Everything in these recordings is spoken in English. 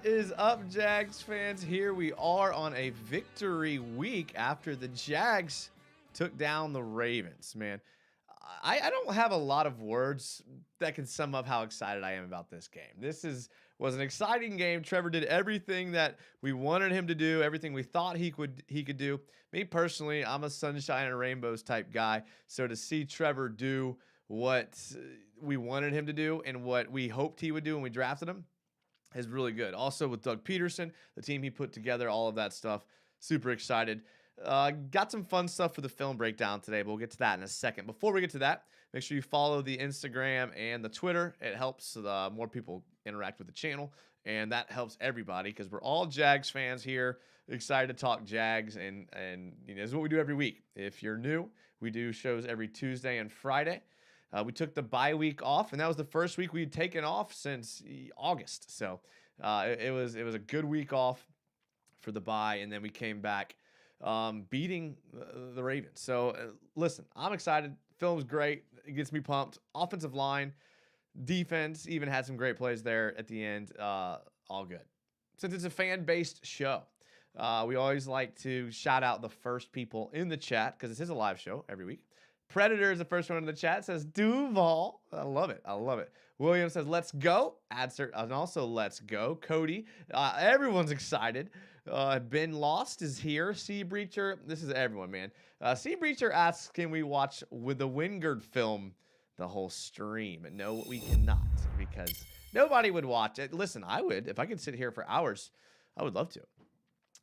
is up, Jags fans? Here we are on a victory week after the Jags took down the Ravens. Man, I don't have a lot of words that can sum up how excited I am about this game. Was an exciting game. Trevor did everything that we wanted him to do, everything we thought he could do. Me personally, I'm a sunshine and rainbows type guy. So to see Trevor do what we wanted him to do and what we hoped he would do when we drafted him is really good. Also with Doug Peterson, the team he put together, all of that stuff, super excited. Got some fun stuff for the film breakdown today, but we'll get to that in a second. Before we get to that, make sure you follow the Instagram and the Twitter. It helps more people interact with the channel, and that helps everybody because we're all Jags fans here, excited to talk Jags, and this is what we do every week. If you're new, we do shows every Tuesday and Friday. We took the bye week off, and that was the first week we'd taken off since August. So it was a good week off for the bye, and then we came back beating the Ravens. So listen, I'm excited. Film's great. It gets me pumped. Offensive line, defense even had some great plays there at the end. All good. Since it's a fan-based show, we always like to shout out the first people in the chat because this is a live show every week. Predator is the first one in the chat. Says Duval. I love it. William says let's go. Adser and also let's go. Cody. Everyone's excited. Ben Lost is here. Sea Breacher. This is everyone, man. Sea Breacher asks, can we watch with the Wingard film the whole stream? No, we cannot because nobody would watch it. Listen, I would. If I could sit here for hours, I would love to.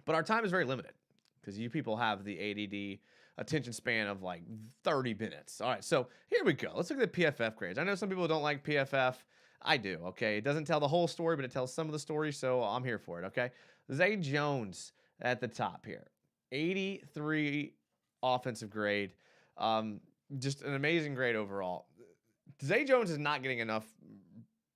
But our time is very limited because you people have the ADD attention span of like 30 minutes. All right, so here we go. Let's look at the PFF grades. I know some people don't like PFF. I do, okay? It doesn't tell the whole story, but it tells some of the story, so I'm here for it, okay? Zay Jones at the top here. 83 offensive grade. Just an amazing grade overall. Zay Jones is not getting enough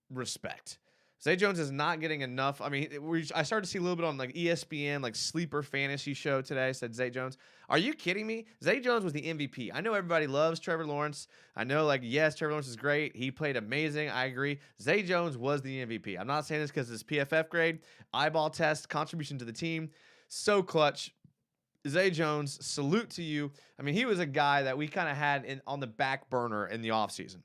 respect. Zay Jones is not getting enough. I mean, I started to see a little bit on like ESPN, like sleeper fantasy show today. Said Zay Jones. Are you kidding me? Zay Jones was the MVP. I know everybody loves Trevor Lawrence. I know, like, yes, Trevor Lawrence is great. He played amazing. I agree. Zay Jones was the MVP. I'm not saying this because it's PFF grade, eyeball test, contribution to the team. So clutch. Zay Jones, salute to you. I mean, he was a guy that we kind of had on the back burner in the offseason.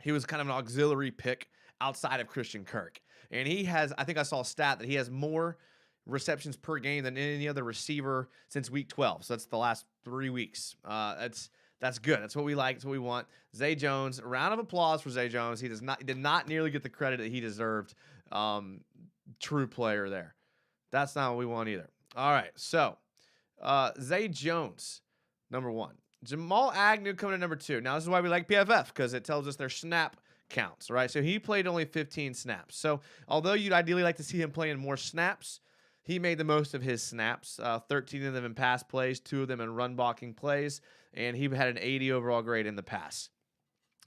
He was kind of an auxiliary pick outside of Christian Kirk. And he has, I think I saw a stat that he has more receptions per game than any other receiver since week 12. So that's the last 3 weeks. That's good. That's what we like. That's what we want. Zay Jones, a round of applause for Zay Jones. He did not nearly get the credit that he deserved. True player there. That's not what we want either. All right. So Zay Jones, number 1. Jamal Agnew coming in number 2. Now, this is why we like PFF, because it tells us their snap counts, right? So he played only 15 snaps. So although you'd ideally like to see him playing more snaps, he made the most of his snaps. 13 of them in pass plays, 2 of them in run blocking plays, and he had an 80 overall grade in the pass.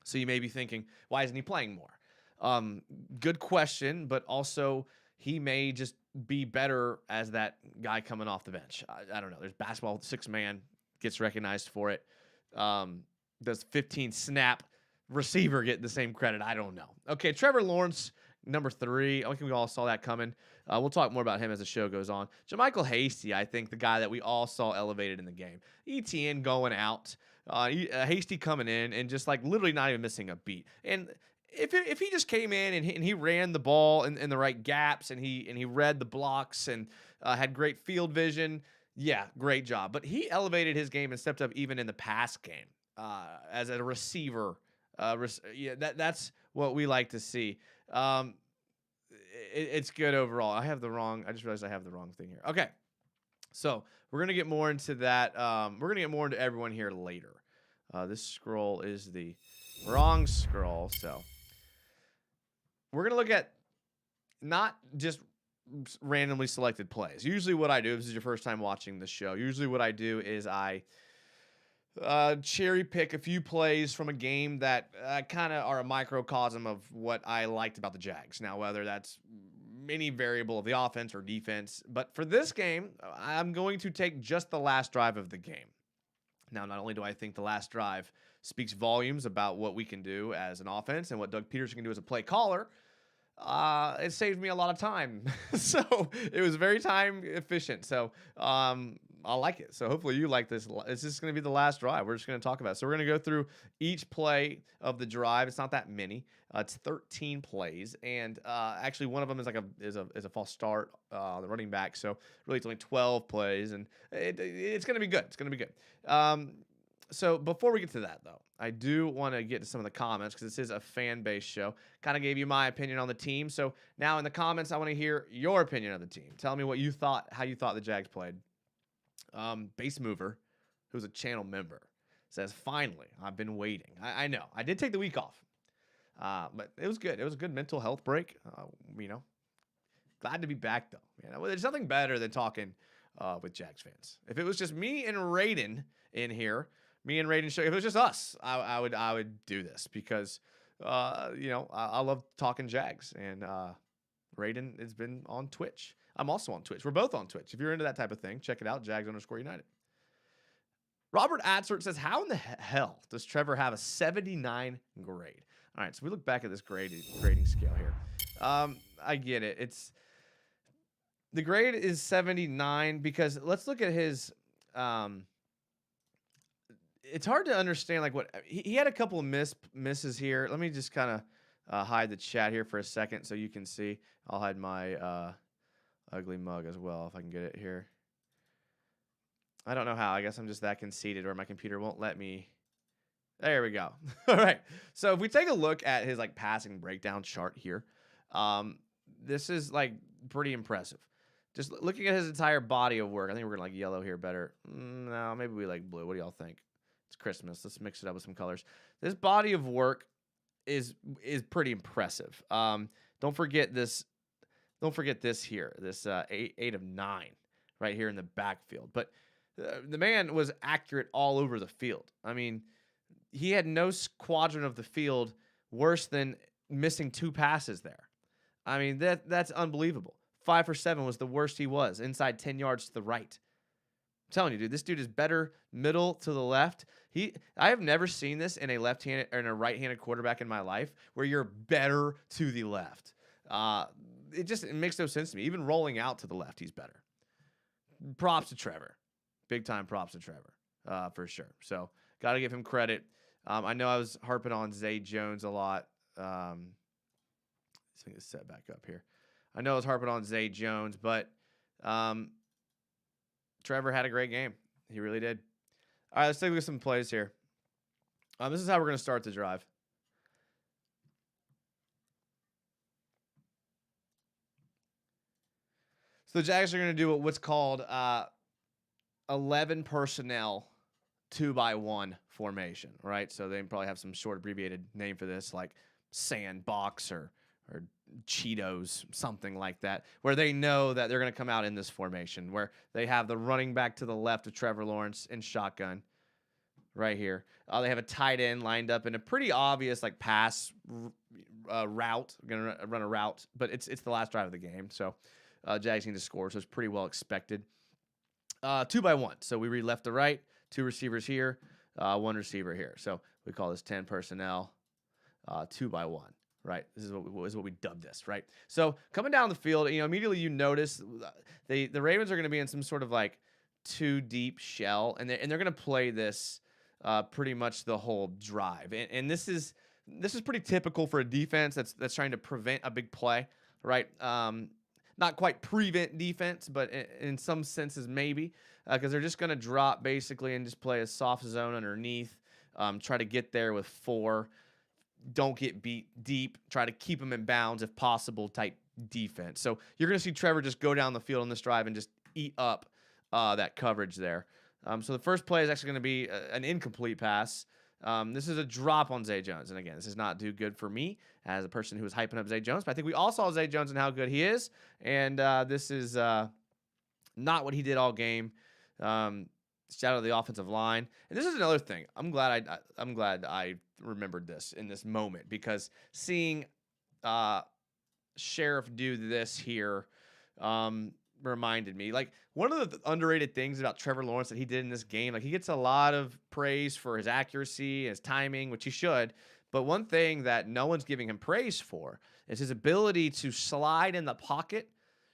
So you may be thinking, why isn't he playing more? Good question, but also he may just be better as that guy coming off the bench. I don't know. There's basketball, 6-man, gets recognized for it. Does 15 snap receiver get the same credit? I don't know. Okay, Trevor Lawrence, number 3. I think we all saw that coming. We'll talk more about him as the show goes on. JaMycal Hasty, I think the guy that we all saw elevated in the game. ETN going out. Hasty coming in and just like literally not even missing a beat. And if he just came in and he ran the ball in the right gaps and he read the blocks and had great field vision, yeah, great job. But he elevated his game and stepped up even in the pass game as a receiver. That's what we like to see. It's good overall. I just realized I have the wrong thing here. Okay, so we're gonna get more into that. We're gonna get more into everyone here later. This scroll is the wrong scroll, so we're gonna look at not just randomly selected plays. Usually, what I do, if this is your first time watching the show, usually what I do is I cherry pick a few plays from a game that kind of are a microcosm of what I liked about the Jags. Now, whether that's any variable of the offense or defense, but for this game, I'm going to take just the last drive of the game. Now, not only do I think the last drive speaks volumes about what we can do as an offense and what Doug Peterson can do as a play caller, it saved me a lot of time. So it was very time efficient. So I like it. So hopefully you like this. It's just going to be the last drive. We're just going to talk about it. So we're going to go through each play of the drive. It's not that many. It's 13 plays, and actually one of them is like a false start, the running back. So really, it's only 12 plays, and it's going to be good. It's going to be good. So before we get to that, though, I do want to get to some of the comments because this is a fan-based show. Kind of gave you my opinion on the team. So now in the comments, I want to hear your opinion of the team. Tell me what you thought, how you thought the Jags played. Base Mover, who's a channel member, says, finally, I've been waiting. I know. I did take the week off, but it was good. It was a good mental health break. Glad to be back, though. There's nothing better than talking with Jags fans. If it was just me and Raiden in here, if it was just us, I would do this because, I love talking Jags, and Raiden has been on Twitch. I'm also on Twitch. We're both on Twitch. If you're into that type of thing, check it out, Jags_United. Robert Atzert says, how in the hell does Trevor have a 79 grade? All right, so we look back at this grading scale here. I get it. The grade is 79 because let's look at his it's hard to understand like what he had a couple of misses here. Let me just kind of hide the chat here for a second so you can see. I'll hide my ugly mug as well if I can get it here. I don't know how. I guess I'm just that conceited or my computer won't let me. There we go. All right. So if we take a look at his like passing breakdown chart here, this is like pretty impressive. Just looking at his entire body of work, I think we're gonna like yellow here better. No, maybe we like blue. What do y'all think? It's Christmas. Let's mix it up with some colors. This body of work is pretty impressive. Don't forget this. Don't forget this here. This 8 of 9 right here in the backfield. But the man was accurate all over the field. I mean, he had no quadrant of the field worse than missing 2 passes there. I mean, that's unbelievable. 5 for 7 was the worst he was, inside 10 yards to the right. I'm telling you, dude, this dude is better middle to the left. I have never seen this in a left-handed or in a right-handed quarterback in my life where you're better to the left. It makes no sense to me. Even rolling out to the left, he's better. Props to Trevor. Big time props to Trevor, for sure. So got to give him credit. I know I was harping on Zay Jones a lot. Let's get this set back up here. I know I was harping on Zay Jones, but Trevor had a great game. He really did. All right, let's take a look at some plays here. This is how we're going to start the drive. So the Jags are going to do what's called 11 personnel 2x1 formation, right? So they probably have some short abbreviated name for this, like Sandbox or Cheetos, something like that, where they know that they're going to come out in this formation, where they have the running back to the left of Trevor Lawrence in shotgun right here. They have a tight end lined up in a pretty obvious like pass route. Going to run a route, but it's the last drive of the game, so Jags need to score, so it's pretty well expected. 2x1, so we read left to right, 2 receivers here, 1 receiver here. So we call this 10 personnel, 2x1. Right, this is what we dubbed this, right? So coming down the field, immediately you notice the Ravens are going to be in some sort of like 2 deep shell, and they're going to play this pretty much the whole drive, and this is pretty typical for a defense that's trying to prevent a big play, right? Not quite prevent defense, but in some senses maybe, because they're just going to drop basically and just play a soft zone underneath, try to get there with 4. Don't get beat deep. Try to keep them in bounds if possible type defense. So you're going to see Trevor just go down the field on this drive and just eat up that coverage there. So the first play is actually going to be an incomplete pass. This is a drop on Zay Jones. And again, this is not too good for me as a person who was hyping up Zay Jones. But I think we all saw Zay Jones and how good he is. And this is not what he did all game. Shout out to the offensive line. And this is another thing. I'm glad I remembered this in this moment, because seeing Sheriff do this here reminded me, like, one of the underrated things about Trevor Lawrence that he did in this game, like, he gets a lot of praise for his accuracy, his timing, which he should, But one thing that no one's giving him praise for is his ability to slide in the pocket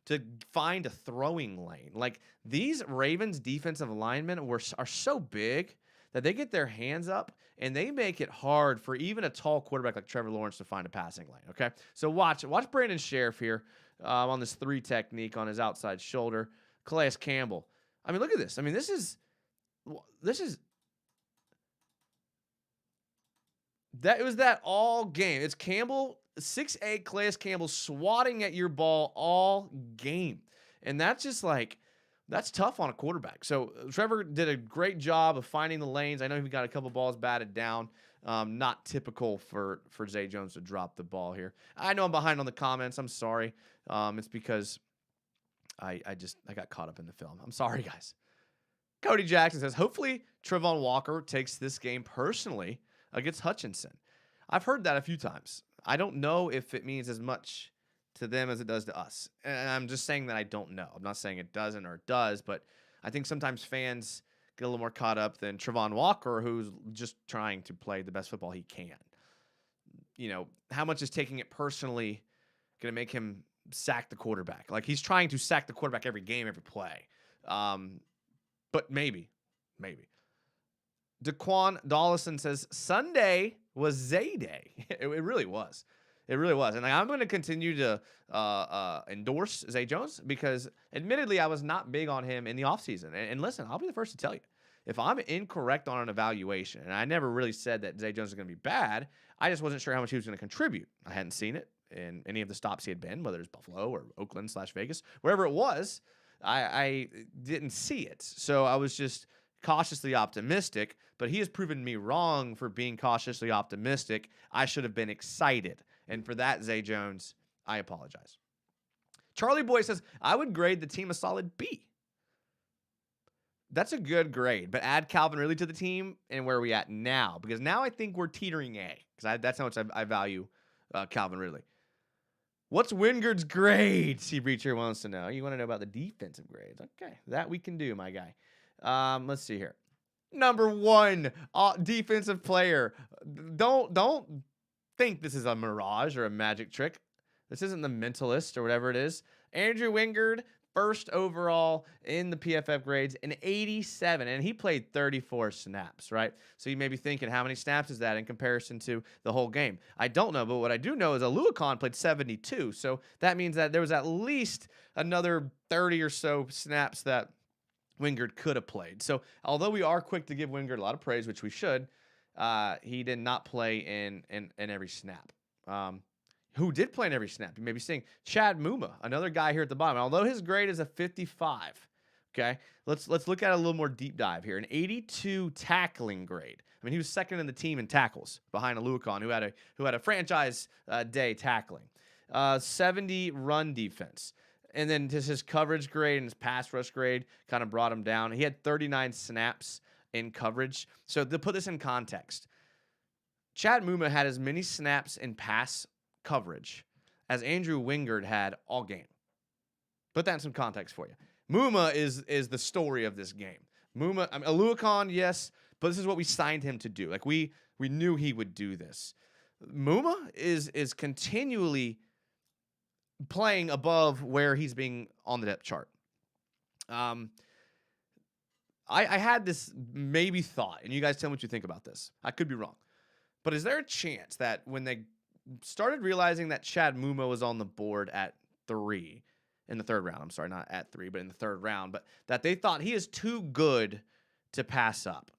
to find a throwing lane. Like, these Ravens defensive linemen are so big that they get their hands up and they make it hard for even a tall quarterback like Trevor Lawrence to find a passing lane. Okay, so watch Brandon Sheriff here on this 3 technique on his outside shoulder. Calais Campbell. I mean, look at this. I mean, this is that it was that all game. It's Campbell, 6'8" Calais Campbell swatting at your ball all game. And that's just like, that's tough on a quarterback. So Trevor did a great job of finding the lanes. I know he got a couple balls batted down. Not typical for Zay Jones to drop the ball here. I know I'm behind on the comments. I'm sorry. It's because I got caught up in the film. I'm sorry, guys. Cody Jackson says, hopefully Trevon Walker takes this game personally against Hutchinson. I've heard that a few times. I don't know if it means as much to them as it does to us. And I'm just saying that I don't know. I'm not saying it doesn't or it does, but I think sometimes fans get a little more caught up than Trevon Walker, who's just trying to play the best football he can. You know, how much is taking it personally going to make him sack the quarterback? Like, he's trying to sack the quarterback every game, every play. But maybe. Daquan Dollison says, Sunday was Zay Day. It really was. It really was. And I'm going to continue to endorse Zay Jones because, admittedly, I was not big on him in the offseason. And listen, I'll be the first to tell you. If I'm incorrect on an evaluation, and I never really said that Zay Jones is going to be bad, I just wasn't sure how much he was going to contribute. I hadn't seen it in any of the stops he had been, whether it's Buffalo or Oakland/Vegas, wherever it was. I didn't see it. So I was just cautiously optimistic, but he has proven me wrong for being cautiously optimistic. I should have been excited. And for that, Zay Jones, I apologize. Charlie Boy says, I would grade the team a solid B. That's a good grade, but add Calvin Ridley to the team and where are we at now? Because now I think we're teetering A, because that's how much I value Calvin Ridley. What's Wingard's grade? Steve Reacher wants to know. You want to know about the defensive grades? Okay, that we can do, my guy. Let's see here. Number 1, defensive player. Don't think this is a mirage or a magic trick. This isn't The Mentalist or whatever it is. Andrew Wingard, first overall in the PFF grades, an 87, and he played 34 snaps, right? So you may be thinking, how many snaps is that in comparison to the whole game? I don't know, but what I do know is Aluakon played 72, so that means that there was at least another 30 or so snaps that Wingard could have played. So although we are quick to give Wingard a lot of praise, which we should, he did not play in every snap. Who did play in every snap? You may be saying Chad Muma, another guy here at the bottom. Although his grade is a 55, okay, let's look at a little more deep dive here. An 82 tackling grade. I mean, he was second in the team in tackles behind Aluakon, who had a franchise day tackling. 70 run defense. And then just his coverage grade and his pass rush grade kind of brought him down. He had 39 snaps in coverage. So to put this in context, Chad Muma had as many snaps in pass coverage as Andrew Wingard had all game. Put that in some context for you. Muma is the story of this game. Muma, I mean, Aluakon, yes, but this is what we signed him to do. Like we knew he would do this. Muma is continually playing above where he's being on the depth chart. I had this maybe thought, and you guys tell me what you think about this. I could be wrong. But is there a chance that when they started realizing that Chad Muma was on the board at 3 in the third round, I'm sorry, not at 3, but in the third round, but that they thought he is too good to pass up?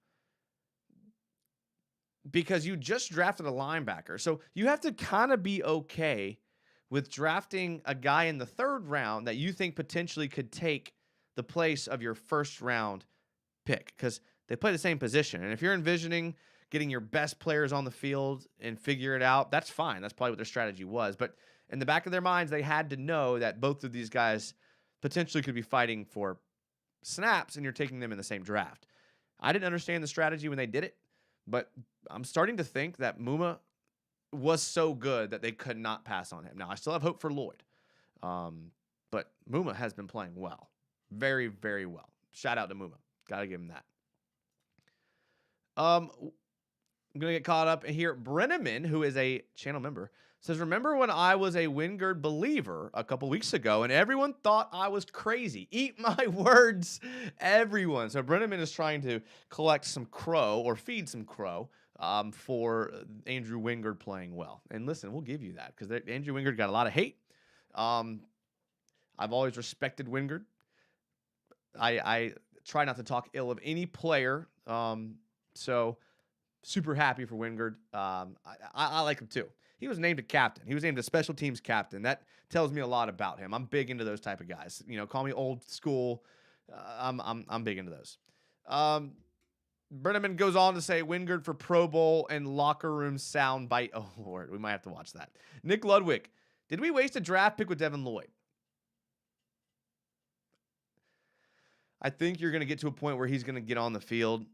Because you just drafted a linebacker. So you have to kind of be okay with drafting a guy in the third round that you think potentially could take the place of your first round pick, because they play the same position. And if you're envisioning getting your best players on the field and figure it out, that's fine. That's probably what their strategy was. But in the back of their minds, they had to know that both of these guys potentially could be fighting for snaps, and you're taking them in the same draft. I didn't understand the strategy when they did it, but I'm starting to think that Muma was so good that they could not pass on him. Now, I still have hope for Lloyd, but Muma has been playing well. Very, very well. Shout out to Muma. Got to give him that. I'm going to get caught up here. Brenneman, who is a channel member, says, remember when I was a Wingard believer a couple weeks ago and everyone thought I was crazy? Eat my words, everyone. So Brenneman is trying to collect some crow or feed some crow for Andrew Wingard playing well. And listen, we'll give you that because Andrew Wingard got a lot of hate. I've always respected Wingard. I try not to talk ill of any player. So super happy for Wingard. I like him too. He was named a captain. He was named a special teams captain. That tells me a lot about him. I'm big into those type of guys. You know, call me old school. I'm big into those. Brenneman goes on to say Wingard for Pro Bowl and locker room sound bite. Oh Lord, we might have to watch that. Nick Ludwig, did we waste a draft pick with Devin Lloyd? I think you're going to get to a point where he's going to get on the field.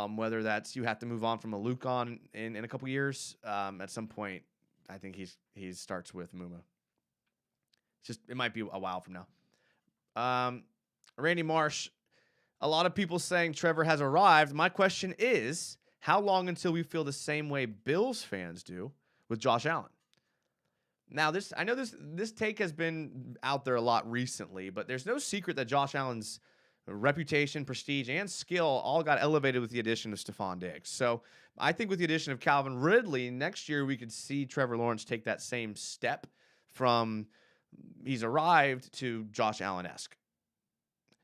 Whether that's you have to move on from a Luke on in a couple years. At some point, I think he starts with Muma. It might be a while from now. Randy Marsh, a lot of people saying Trevor has arrived. My question is, how long until we feel the same way Bills fans do with Josh Allen? Now, I know this take has been out there a lot recently, but there's no secret that Josh Allen's reputation, prestige, and skill all got elevated with the addition of Stephon Diggs. So I think with the addition of Calvin Ridley, next year we could see Trevor Lawrence take that same step from he's arrived to Josh Allen-esque.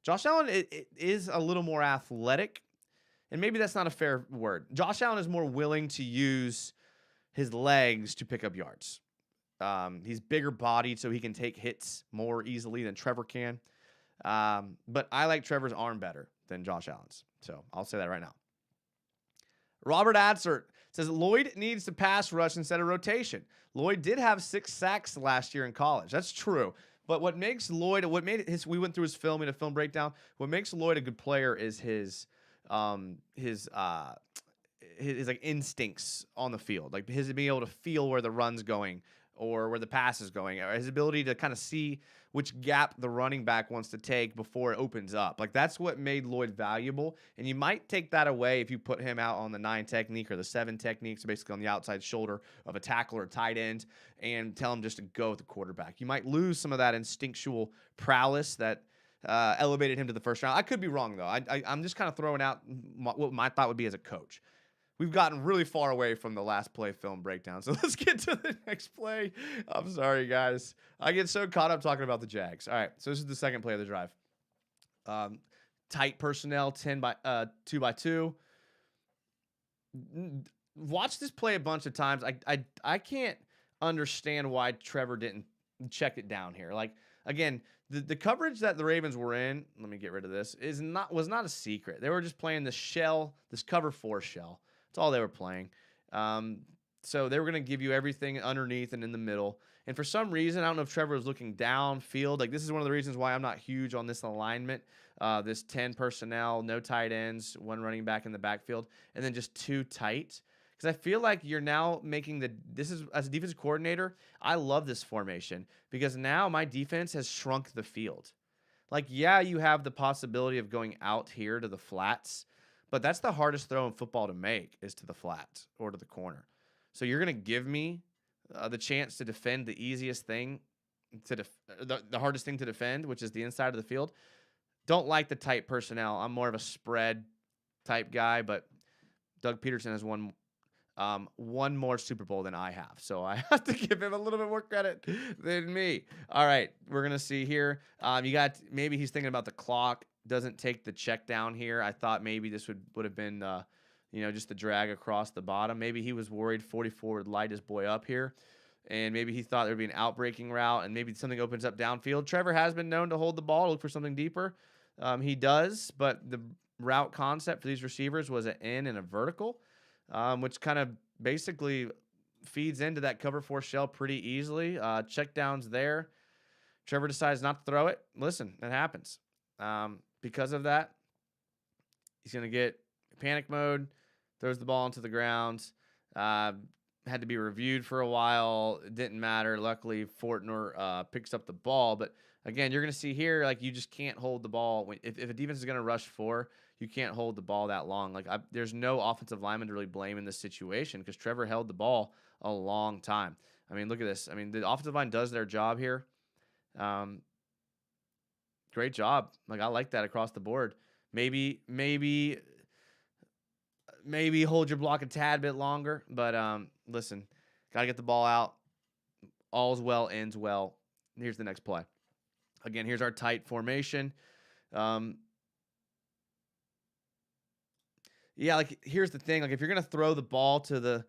Josh Allen it is a little more athletic, and maybe that's not a fair word. Josh Allen is more willing to use his legs to pick up yards. He's bigger bodied, so he can take hits more easily than Trevor can. But I like Trevor's arm better than Josh Allen's. So I'll say that right now. Robert Adsert says Lloyd needs to pass rush instead of rotation. Lloyd did have 6 sacks last year in college. That's true. But what makes Lloyd, we went through his film in a film breakdown. What makes Lloyd a good player is his like instincts on the field, like his being able to feel where the run's going or where the pass is going, or his ability to kind of see which gap the running back wants to take before it opens up. Like that's what made Lloyd valuable. And you might take that away if you put him out on the 9 technique or the 7 technique, so basically on the outside shoulder of a tackle or tight end, and tell him just to go with the quarterback. You might lose some of that instinctual prowess that elevated him to the first round. I could be wrong, though. I'm just kind of throwing out what my thought would be as a coach. We've gotten really far away from the last play film breakdown, so let's get to the next play. I'm sorry, guys. I get so caught up talking about the Jags. All right, so this is the second play of the drive. Tight personnel, 2x2. Watch this play a bunch of times. I can't understand why Trevor didn't check it down here. Like, again, the coverage that the Ravens were in, let me get rid of this, was not a secret. They were just playing this cover 4 shell. That's all they were playing. So they were going to give you everything underneath and in the middle. And for some reason, I don't know if Trevor was looking downfield. Like, this is one of the reasons why I'm not huge on this alignment. This 10 personnel, no tight ends, 1 running back in the backfield, and then just 2 tight. Because I feel like you're now making as a defensive coordinator, I love this formation because now my defense has shrunk the field. Like, yeah, you have the possibility of going out here to the flats, but that's the hardest throw in football to make is to the flat or to the corner. So you're going to give me the chance to defend the easiest thing, the hardest thing to defend, which is the inside of the field. Don't like the tight personnel. I'm more of a spread type guy, but Doug Peterson has won one more Super Bowl than I have. So I have to give him a little bit more credit than me. All right, we're going to see here. Maybe he's thinking about the clock. Doesn't take the check down here. I thought maybe this would have been, just the drag across the bottom. Maybe he was worried 44 would light his boy up here, and maybe he thought there would be an outbreaking route, and maybe something opens up downfield. Trevor has been known to hold the ball, look for something deeper. He does, but the route concept for these receivers was an in and a vertical, which kind of basically feeds into that cover 4 shell pretty easily. Check downs there. Trevor decides not to throw it. Listen, it happens. Because of that, he's going to get panic mode, throws the ball into the ground. Had to be reviewed for a while. It didn't matter. Luckily, Fortner picks up the ball. But Again, you're going to see here, like, you just can't hold the ball. If a defense is going to rush 4, you can't hold the ball that long. Like, there's no offensive lineman to really blame in this situation because Trevor held the ball a long time. I mean, look at this. I mean, the offensive line does their job here. Great job. Like, I like that across the board. Maybe hold your block a tad bit longer, but listen, got to get the ball out. All's well, ends well. Here's the next play. Again, here's our tight formation. Yeah, like, here's the thing. Like, if you're gonna throw the ball to the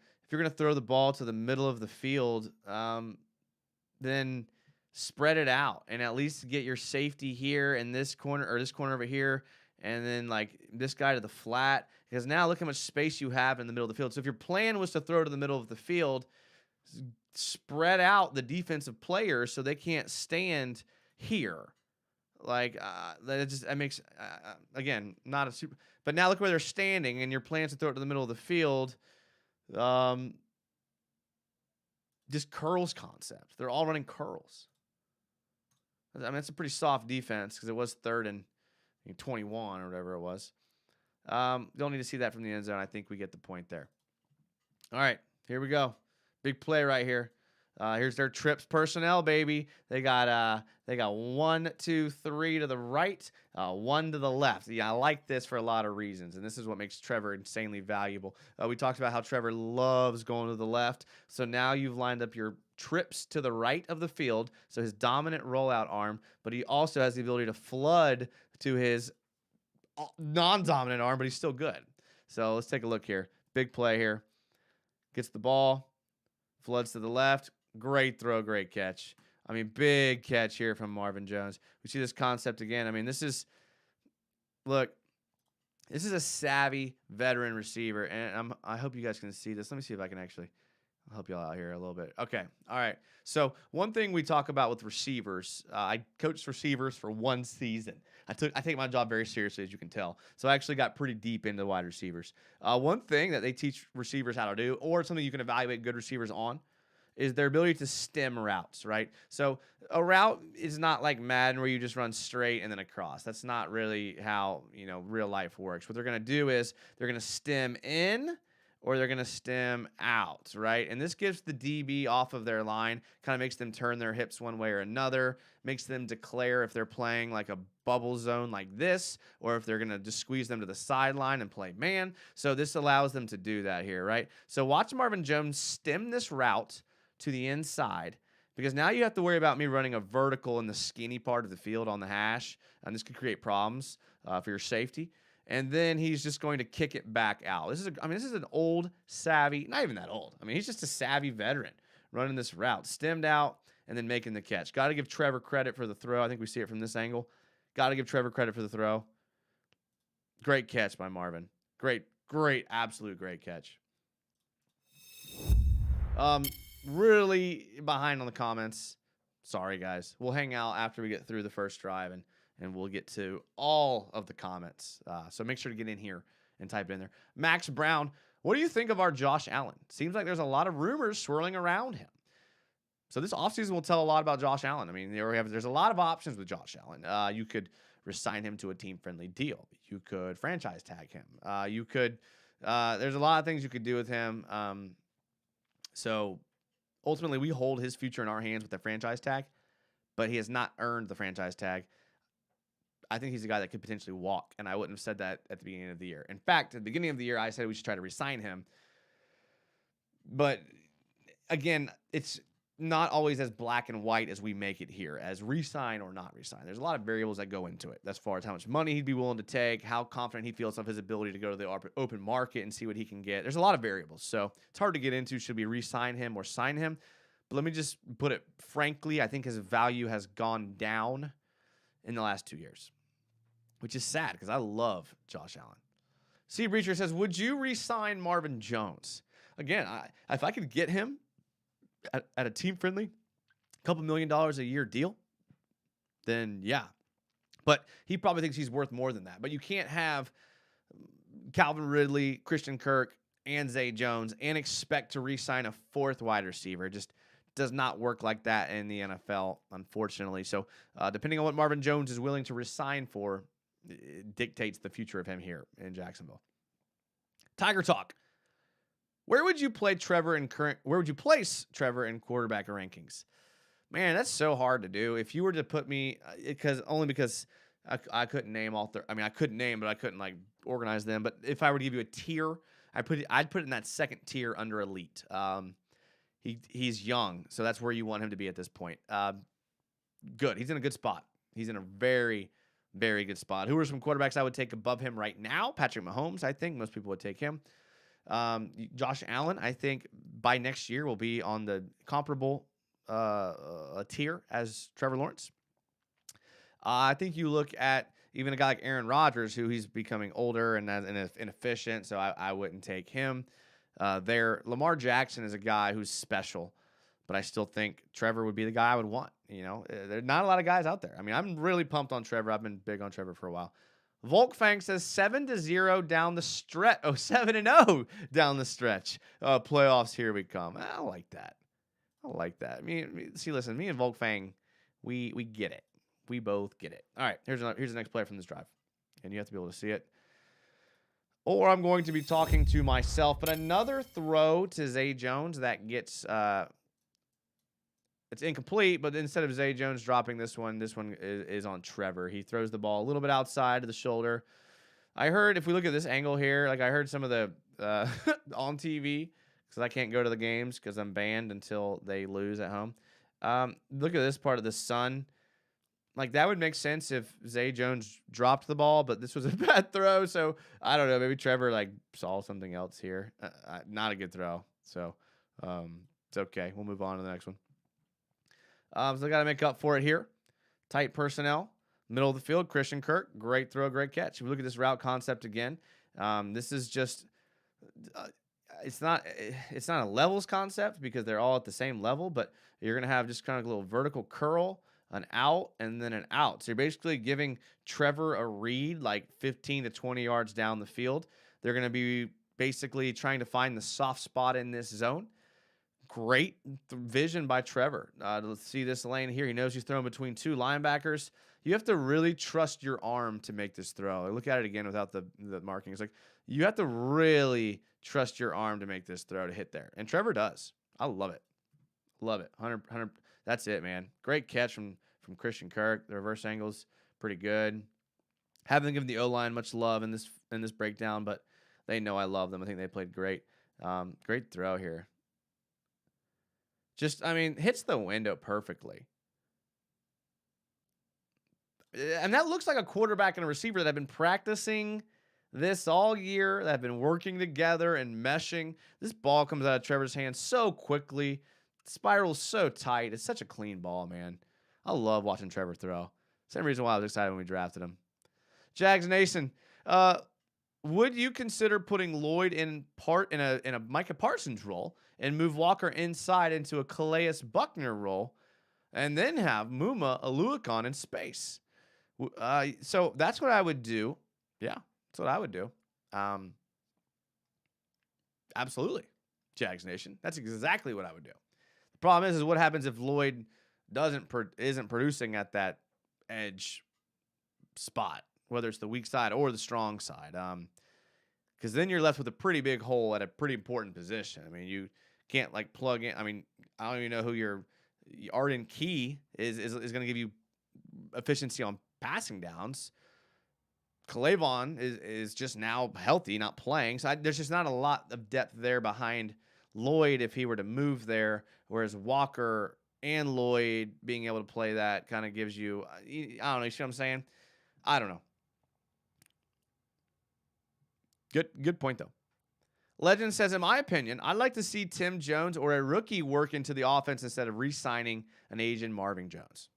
middle of the field, then spread it out and at least get your safety here in this corner or this corner over here, and then like this guy to the flat. Because now look how much space you have in the middle of the field. So if your plan was to throw to the middle of the field, spread out the defensive players so they can't stand here. Like, that makes, again, not a super, but now look where they're standing and your plans to throw it to the middle of the field. Just curls concept. They're all running curls. I mean, it's a pretty soft defense because it was 3rd and 21 or whatever it was. Don't need to see that from the end zone. I think we get the point there. All right, here we go. Big play right here. Here's their trips personnel, baby. They got 1, 2, 3 to the right, 1 to the left. Yeah, I like this for a lot of reasons, and this is what makes Trevor insanely valuable. We talked about how Trevor loves going to the left, so now you've lined up your trips to the right of the field, so his dominant rollout arm, but he also has the ability to flood to his non-dominant arm, but he's still good. So let's take a look here. Big play here. Gets the ball, floods to the left. Great throw, great catch. I mean, big catch here from Marvin Jones. We see this concept again. I mean, this is a savvy veteran receiver, and I hope you guys can see this. Let me see if I can actually help y'all out here a little bit. Okay, all right. So one thing we talk about with receivers, I coached receivers for 1 season. I take my job very seriously, as you can tell. So I actually got pretty deep into wide receivers. One thing that they teach receivers how to do, or something you can evaluate good receivers on, is their ability to stem routes, right? So a route is not like Madden where you just run straight and then across. That's not really how, real life works. What they're going to do is they're going to stem in or they're going to stem out, right? And this gives the DB off of their line, kind of makes them turn their hips one way or another, makes them declare if they're playing like a bubble zone like this, or if they're going to just squeeze them to the sideline and play man. So this allows them to do that here, right? So watch Marvin Jones stem this route to the inside, because now you have to worry about me running a vertical in the skinny part of the field on the hash, and this could create problems for your safety. And then he's just going to kick it back out. This is an old, savvy, not even that old. I mean, he's just a savvy veteran running this route, stemmed out and then making the catch. Got to give Trevor credit for the throw. I think we see it from this angle. Got to give Trevor credit for the throw. Great catch by Marvin. Great, absolute great catch. Really behind on the comments. Sorry, guys. We'll hang out after we get through the first drive, and we'll get to all of the comments. So make sure to get in here and type it in there. Max Brown, what do you think of our Josh Allen? Seems like there's a lot of rumors swirling around him. So this offseason will tell a lot about Josh Allen. I mean, there's a lot of options with Josh Allen. You could resign him to a team-friendly deal. You could franchise tag him. There's a lot of things you could do with him. So ultimately, we hold his future in our hands with the franchise tag, but he has not earned the franchise tag. I think he's a guy that could potentially walk, and I wouldn't have said that at the beginning of the year. In fact, at the beginning of the year, I said we should try to re-sign him. But again, it's not always as black and white as we make it here, as re-sign or not re-sign. There's a lot of variables that go into it, as far as how much money he'd be willing to take, how confident he feels of his ability to go to the open market and see what he can get. There's a lot of variables, so it's hard to get into. Should we re-sign him or sign him? But let me just put it frankly, I think his value has gone down in the last 2 years, which is sad because I love Josh Allen. C. Breacher says, would you re-sign Marvin Jones? Again, if I could get him at a team-friendly, couple $1 million a year deal, then yeah. But he probably thinks he's worth more than that. But you can't have Calvin Ridley, Christian Kirk, and Zay Jones and expect to re-sign a 4th wide receiver. Just does not work like that in the NFL, unfortunately. So, depending on what Marvin Jones is willing to resign for, it dictates the future of him here in Jacksonville. Tiger talk. Where would you place Trevor in quarterback rankings? Man, that's so hard to do. If you were to put me, because I couldn't name all. I couldn't name, but I couldn't like organize them. But if I were to give you a tier, I'd put it in that second tier under elite. He's young, so that's where you want him to be at this point. Good. He's in a good spot. He's in a very, very good spot. Who are some quarterbacks I would take above him right now? Patrick Mahomes, I think. Most people would take him. Josh Allen, I think by next year will be on the comparable tier as Trevor Lawrence. I think you look at even a guy like Aaron Rodgers, who he's becoming older and inefficient, so I wouldn't take him there. Lamar Jackson is a guy who's special, but I still think Trevor would be the guy I would want. You know, there's not a lot of guys out there. I mean, I'm really pumped on Trevor. I've been big on Trevor for a while. Volkfang says 7-0 down the stretch. Oh, 7-0 down the stretch. Playoffs, here we come. I like that. I mean, see, listen, me and Volkfang, we get it. We both get it. All right, here's the next player from this drive, and you have to be able to see it. Or I'm going to be talking to myself, but another throw to Zay Jones that gets it's incomplete, but instead of Zay Jones dropping this one is on Trevor. He throws the ball a little bit outside of the shoulder. I heard, if we look at this angle here, like I heard some of the on TV, because I can't go to the games because I'm banned until they lose at home. Look at this part of the sun. Like, that would make sense if Zay Jones dropped the ball, but this was a bad throw. So, I don't know. Maybe Trevor, like, saw something else here. Not a good throw. So, it's okay. We'll move on to the next one. So, I got to make up for it here. Tight personnel. Middle of the field, Christian Kirk. Great throw, great catch. If we look at this route concept again, this is just it's not a levels concept because they're all at the same level, but you're going to have just kind of a little vertical curl, an out, and then an out. So you're basically giving Trevor a read like 15 to 20 yards down the field. They're going to be basically trying to find the soft spot in this zone. Great vision by Trevor. Let's see this lane here. He knows he's throwing between two linebackers. You have to really trust your arm to make this throw. Look at it again without the marking. It's like you have to really trust your arm to make this throw to hit there. And Trevor does. I love it. Love it. 100. That's it, man. Great catch from Christian Kirk. The reverse angle's pretty good. Haven't given the O-line much love in this breakdown, but they know I love them. I think they played great. Great throw here. Just, I mean, hits the window perfectly. And that looks like a quarterback and a receiver that have been practicing this all year, that have been working together and meshing. This ball comes out of Trevor's hands so quickly. Spirals so tight. It's such a clean ball, man. I love watching Trevor throw. Same reason why I was excited when we drafted him. Jags Nation, would you consider putting Lloyd in a Micah Parsons role and move Walker inside into a Calais Buckner role, and then have Muma Aluakon in space? So that's what I would do. Yeah, that's what I would do. Absolutely, Jags Nation. That's exactly what I would do. The problem is what happens if Lloyd isn't producing at that edge spot, whether it's the weak side or the strong side. Because then you're left with a pretty big hole at a pretty important position. I mean, you can't like plug in. I mean, I don't even know who your Arden Key is going to give you efficiency on passing downs. Clavon is just now healthy, not playing. So there's just not a lot of depth there behind Lloyd if he were to move there, whereas Walker and Lloyd being able to play that kind of gives you, I don't know, you see what I'm saying? I don't know. Good point, though. Legend says, in my opinion, I'd like to see Tim Jones or a rookie work into the offense instead of re-signing an agent Marvin Jones.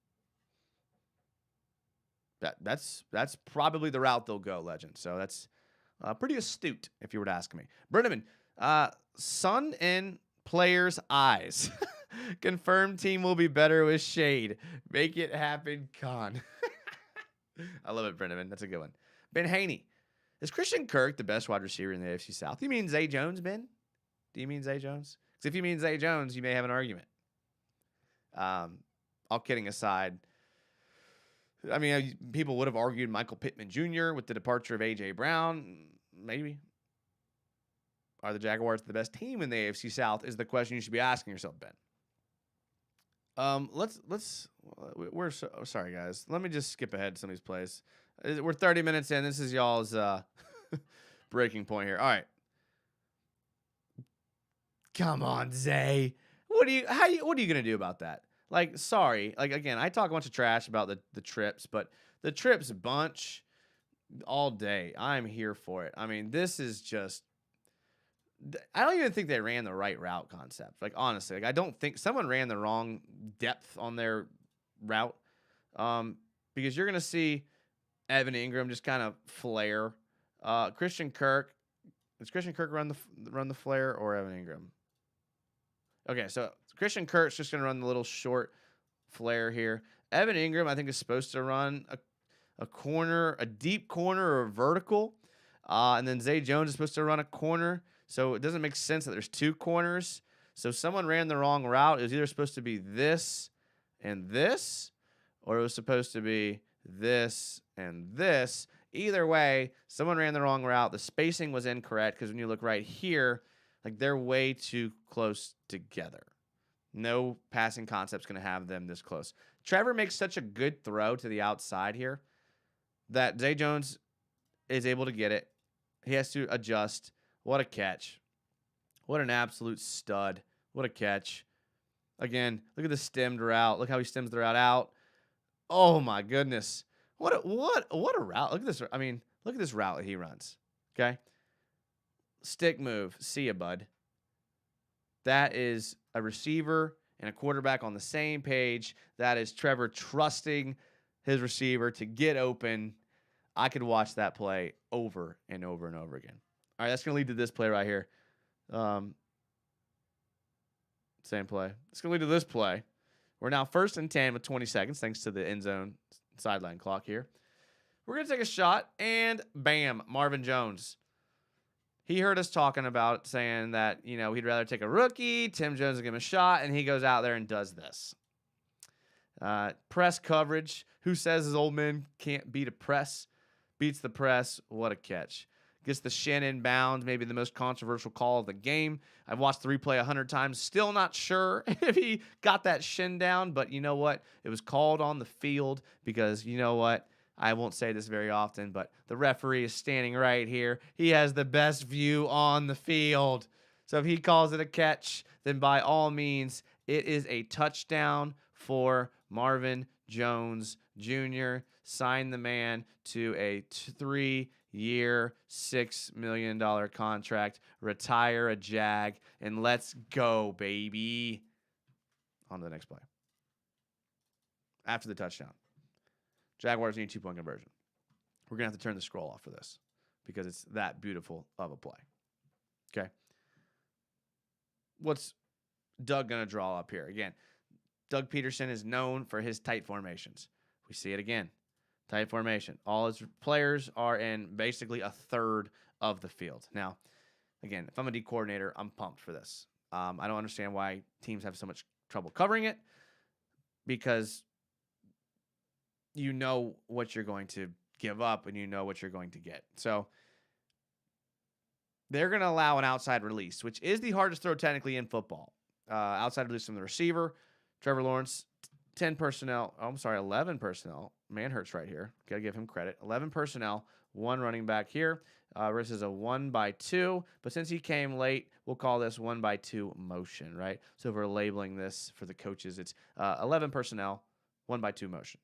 That's probably the route they'll go, Legend. So that's pretty astute, if you were to ask me. Brenneman, sun in players' eyes. Confirmed team will be better with shade. Make it happen, Con. I love it, Brenneman. That's a good one. Ben Haney. Is Christian Kirk the best wide receiver in the AFC South? You mean Zay Jones, Ben? Do you mean Zay Jones? Because if you mean Zay Jones, you may have an argument. All kidding aside, I mean, people would have argued Michael Pittman Jr. with the departure of A.J. Brown. Maybe. Are the Jaguars the best team in the AFC South is the question you should be asking yourself, Ben. Sorry, guys. Let me just skip ahead to some of these plays. We're 30 minutes in. This is y'all's breaking point here. All right. Come on, Zay. What are you gonna do about that? Like, sorry. Like, again, I talk a bunch of trash about the trips, but the trips bunch all day. I'm here for it. I mean, this is just. I don't even think they ran the right route concept. Like, honestly, like, I don't think someone ran the wrong depth on their route. Because you're gonna see Evan Ingram just kind of flare. Christian Kirk. Does Christian Kirk run the flare or Evan Ingram? Okay, so Christian Kirk's just gonna run the little short flare here. Evan Ingram, I think, is supposed to run a corner, a deep corner or a vertical. And then Zay Jones is supposed to run a corner. So it doesn't make sense that there's two corners. So someone ran the wrong route. It was either supposed to be this and this, or it was supposed to be this and this. Either way, someone ran the wrong route. The spacing was incorrect because when you look right here, like, they're way too close together. No passing concept's going to have them this close. Trevor makes such a good throw to the outside here that Zay Jones is able to get it. He has to adjust. What a catch. What an absolute stud. What a catch. Again, look at the stemmed route. Look how he stems the route out. Oh, my goodness. What a route. Look at this. I mean, look at this route that he runs. Okay? Stick move. See ya, bud. That is a receiver and a quarterback on the same page. That is Trevor trusting his receiver to get open. I could watch that play over and over and over again. All right, that's going to lead to this play right here. Same play. It's going to lead to this play. We're now 1st and 10 with 20 seconds, thanks to the end zone sideline clock here. We're going to take a shot, and bam, Marvin Jones. He heard us talking about saying that, he'd rather take a rookie, Tim Jones will give him a shot, and he goes out there and does this. Press coverage. Who says his old man can't beat a press? Beats the press. What a catch. Gets the shin in bounds, maybe the most controversial call of the game. I've watched the replay 100 times. Still not sure if he got that shin down, but you know what? It was called on the field because, you know what? I won't say this very often, but the referee is standing right here. He has the best view on the field. So if he calls it a catch, then by all means, it is a touchdown for Marvin Jones Jr. Sign the man to a 3-year, $6 million contract. Retire a Jag, and let's go, baby. On to the next play. After the touchdown. Jaguars need a 2-point conversion. We're going to have to turn the scroll off for this because it's that beautiful of a play. Okay. What's Doug going to draw up here? Again, Doug Peterson is known for his tight formations. We see it again. Tight formation. All his players are in basically a third of the field. Now, again, if I'm a D coordinator, I'm pumped for this. I don't understand why teams have so much trouble covering it because you know what you're going to give up and you know what you're going to get. So they're going to allow an outside release, which is the hardest throw technically in football. Outside release from the receiver. Trevor Lawrence, 11 personnel. Man hurts right here. Got to give him credit. 11 personnel, 1 running back here versus a 1-by-2. But since he came late, we'll call this 1-by-2 motion, right? So if we're labeling this for the coaches, it's 11 personnel, 1-by-2 motion.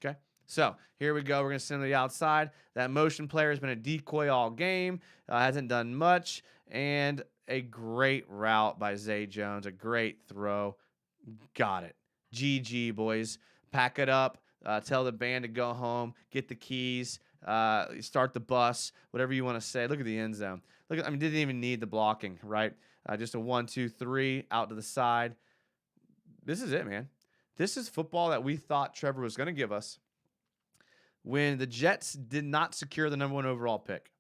Okay? So here we go. We're going to send to the outside. That motion player has been a decoy all game. Hasn't done much. And a great route by Zay Jones. A great throw. Got it. GG, boys. Pack it up. Tell the band to go home. Get the keys. Start the bus. Whatever you want to say. Look at the end zone. Didn't even need the blocking, right? Just a 1, 2, 3 out to the side. This is it, man. This is football that we thought Trevor was going to give us when the Jets did not secure the #1 overall pick.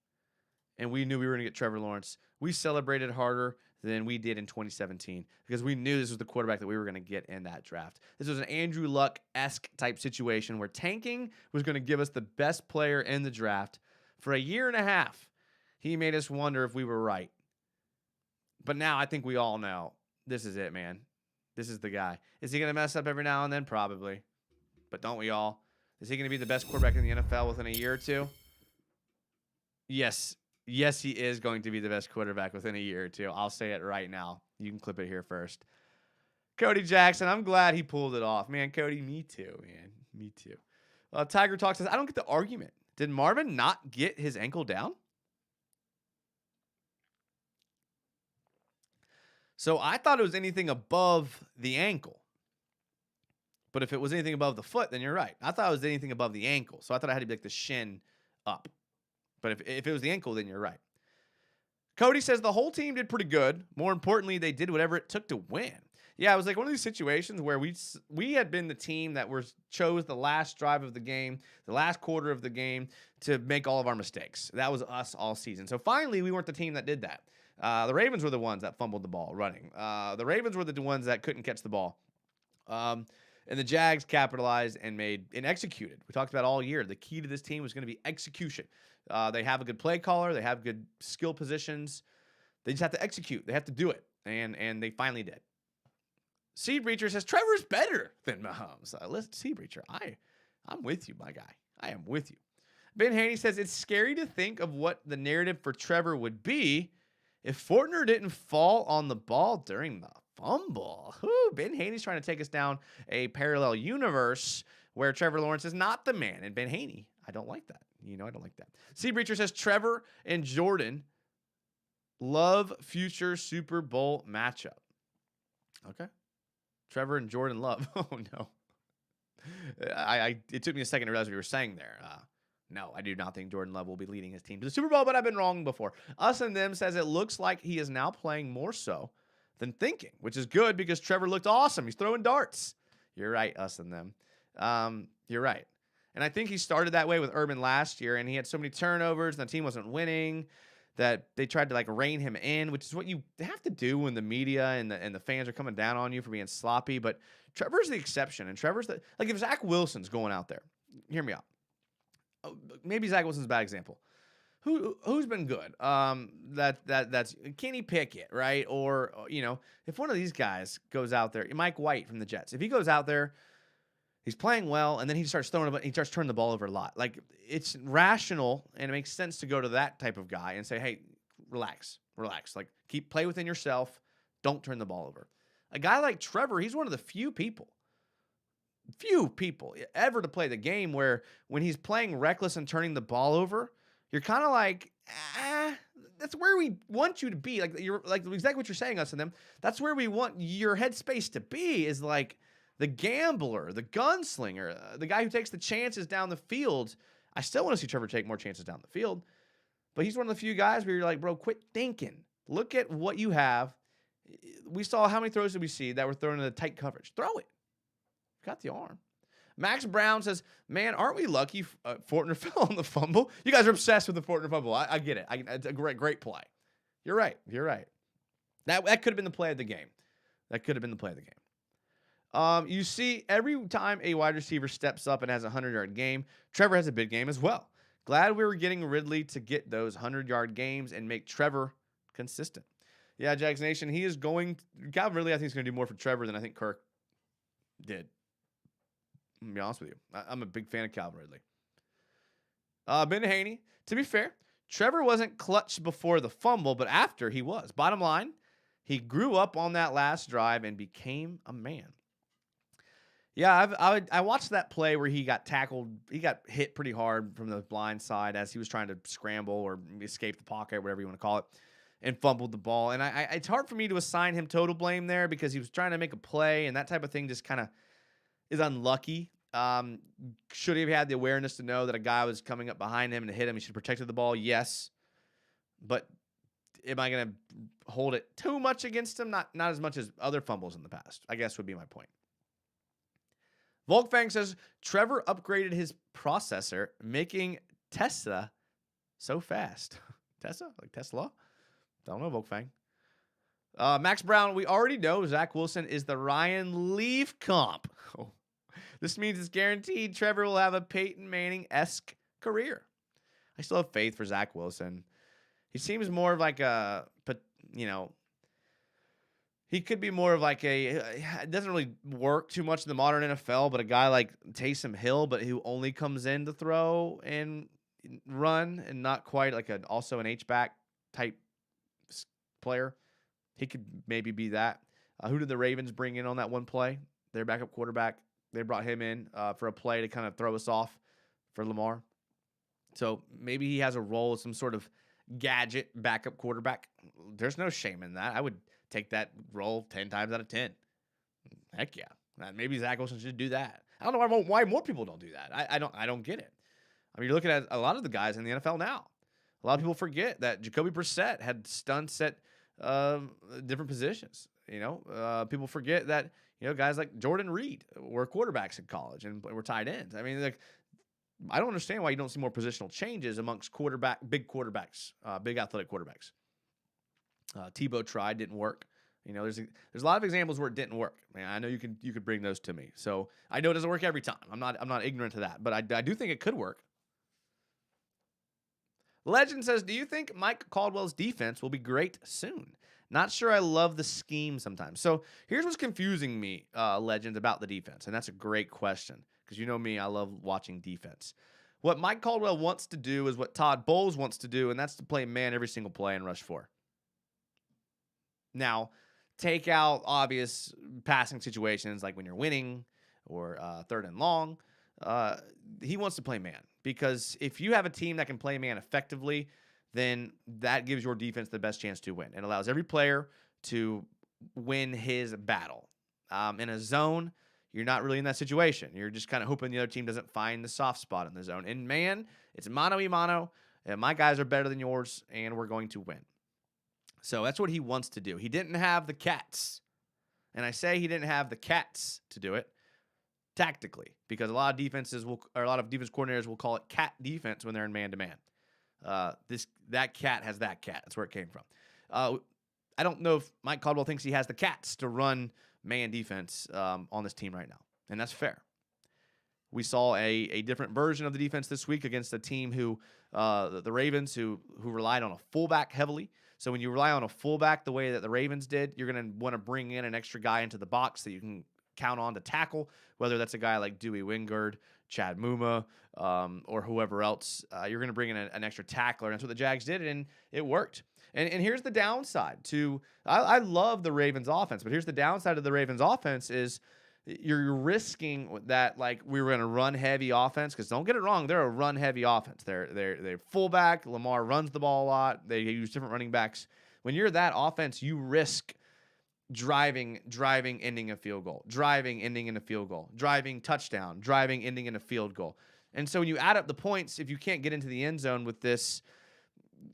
And we knew we were going to get Trevor Lawrence. We celebrated harder than we did in 2017 because we knew this was the quarterback that we were going to get in that draft. This was an Andrew Luck-esque type situation where tanking was going to give us the best player in the draft. For a year and a half, he made us wonder if we were right. But now I think we all know this is it, man. This is the guy. Is he going to mess up every now and then? Probably. But don't we all? Is he going to be the best quarterback in the NFL within a year or two? Yes. Yes, he is going to be the best quarterback within a year or two. I'll say it right now. You can clip it here first. Cody Jackson, I'm glad he pulled it off. Man, Cody, me too, man. Me too. Tiger Talk says, I don't get the argument. Did Marvin not get his ankle down? So I thought it was anything above the ankle. But if it was anything above the foot, then you're right. I thought it was anything above the ankle. So I thought I had to be like the shin up. But if it was the ankle, then you're right. Cody says the whole team did pretty good. More importantly, they did whatever it took to win. Yeah, it was like one of these situations where we had been the team that chose the last drive of the game, the last quarter of the game to make all of our mistakes. That was us all season. So finally, we weren't the team that did that. The Ravens were the ones that fumbled the ball running. The Ravens were the ones that couldn't catch the ball. And the Jags capitalized and executed. We talked about all year. The key to this team was going to be execution. They have a good play caller. They have good skill positions. They just have to execute. They have to do it. And they finally did. Seed Breacher says, Trevor's better than Mahomes. Listen, Seed Breacher, I'm with you, my guy. I am with you. Ben Haney says, it's scary to think of what the narrative for Trevor would be if Fortner didn't fall on the ball during the fumble. Ooh, Ben Haney's trying to take us down a parallel universe where Trevor Lawrence is not the man. And Ben Haney, I don't like that. I don't like that. Sea Breacher says Trevor and Jordan love future Super Bowl matchup. Okay. Trevor and Jordan Love. Oh, no. It took me a second to realize what you were saying there. No, I do not think Jordan Love will be leading his team to the Super Bowl, but I've been wrong before. Us and Them says it looks like he is now playing more so than thinking, which is good because Trevor looked awesome. He's throwing darts. You're right, Us and Them. You're right. And I think he started that way with Urban last year, and he had so many turnovers, and the team wasn't winning that they tried to rein him in, which is what you have to do when the media and the fans are coming down on you for being sloppy. But Trevor's the exception, and Trevor's if Zach Wilson's going out there, hear me out. Maybe Zach Wilson's a bad example. Who's been good? That's Kenny Pickett, right? Or if one of these guys goes out there, Mike White from the Jets, if he goes out there, he's playing well, and then he starts turning the ball over a lot. It's rational, and it makes sense to go to that type of guy and say, hey, relax. Play within yourself. Don't turn the ball over. A guy like Trevor, he's one of the few people ever to play the game where when he's playing reckless and turning the ball over, you're kind of like, that's where we want you to be. You're exactly what you're saying, Us and Them. That's where we want your headspace to be, is the gambler, the gunslinger, the guy who takes the chances down the field. I still want to see Trevor take more chances down the field, but he's one of the few guys where you're like, bro, quit thinking. Look at what you have. We saw how many throws did we see that were thrown in the tight coverage. Throw it. Got the arm. Max Brown says, man, aren't we lucky Fortner fell on the fumble? You guys are obsessed with the Fortner fumble. I get it. It's a great play. You're right. That could have been the play of the game. You see, every time a wide receiver steps up and has a 100-yard game, Trevor has a big game as well. Glad we were getting Ridley to get those 100-yard games and make Trevor consistent. Yeah, Jags Nation, Calvin Ridley, I think, is going to do more for Trevor than I think Kirk did. I'm going to be honest with you. I'm a big fan of Calvin Ridley. Ben Haney, to be fair, Trevor wasn't clutch before the fumble, but after he was. Bottom line, he grew up on that last drive and became a man. Yeah, I watched that play where he got tackled. He got hit pretty hard from the blind side as he was trying to scramble or escape the pocket, whatever you want to call it, and fumbled the ball. And it's hard for me to assign him total blame there because he was trying to make a play, and that type of thing just kind of is unlucky. Should he have had the awareness to know that a guy was coming up behind him and to hit him? He should have protected the ball, yes. But am I going to hold it too much against him? Not as much as other fumbles in the past, I guess would be my point. Volkfang says, Trevor upgraded his processor, making Tesla so fast. Tesla? Like Tesla? Don't know, Volkfang. Max Brown, we already know Zach Wilson is the Ryan Leaf comp. Oh, this means it's guaranteed Trevor will have a Peyton Manning-esque career. I still have faith for Zach Wilson. He seems more of like he could be more of like it doesn't really work too much in the modern NFL, but a guy like Taysom Hill, but who only comes in to throw and run and not quite like also an H-back type player. He could maybe be that. Who did the Ravens bring in on that one play? Their backup quarterback. They brought him in for a play to kind of throw us off for Lamar. So maybe he has a role as some sort of gadget backup quarterback. There's no shame in that. I would take that role 10 times out of 10. Heck yeah. Maybe Zach Wilson should do that. I don't know why more people don't do that. I don't get it. I mean, you're looking at a lot of the guys in the NFL now. A lot of people forget that Jacoby Brissett had stunts at different positions. People forget that guys like Jordan Reed were quarterbacks in college and were tight ends. I mean, I don't understand why you don't see more positional changes amongst big quarterbacks, big athletic quarterbacks. Tebow tried, didn't work. There's a lot of examples where it didn't work. Man, I know you could bring those to me. So I know it doesn't work every time. I'm not ignorant to that, but I do think it could work. Legend says, do you think Mike Caldwell's defense will be great soon? Not sure I love the scheme sometimes. So here's what's confusing me, Legend, about the defense. And that's a great question because you know me, I love watching defense. What Mike Caldwell wants to do is what Todd Bowles wants to do, and that's to play man every single play and rush 4. Now, take out obvious passing situations like when you're winning or 3rd and long. He wants to play man because if you have a team that can play man effectively, then that gives your defense the best chance to win and allows every player to win his battle. In a zone, you're not really in that situation. You're just kind of hoping the other team doesn't find the soft spot in the zone. In man, it's mano-a-mano, and my guys are better than yours, and we're going to win. So that's what he wants to do. He didn't have the cats. And I say he didn't have the cats to do it tactically because a lot of defense coordinators will call it cat defense when they're in man-to-man. That cat has that cat. That's where it came from. I don't know if Mike Caldwell thinks he has the cats to run man defense on this team right now, and that's fair. We saw a different version of the defense this week against a team who the Ravens who relied on a fullback heavily. So when you rely on a fullback the way that the Ravens did, you're going to want to bring in an extra guy into the box that you can count on to tackle, whether that's a guy like Dewey Wingard, Chad Muma, or whoever else. You're going to bring in an extra tackler. And that's what the Jags did, and it worked. And here's the downside to I love the Ravens offense, but here's the downside of the Ravens offense is you're risking that like we were going to run heavy offense because don't get it wrong, they're a run heavy offense. They're fullback. Lamar runs the ball a lot. They use different running backs. When you're that offense, you risk driving, ending a field goal, driving, ending in a field goal, driving, touchdown, driving, ending in a field goal. And so when you add up the points, if you can't get into the end zone with this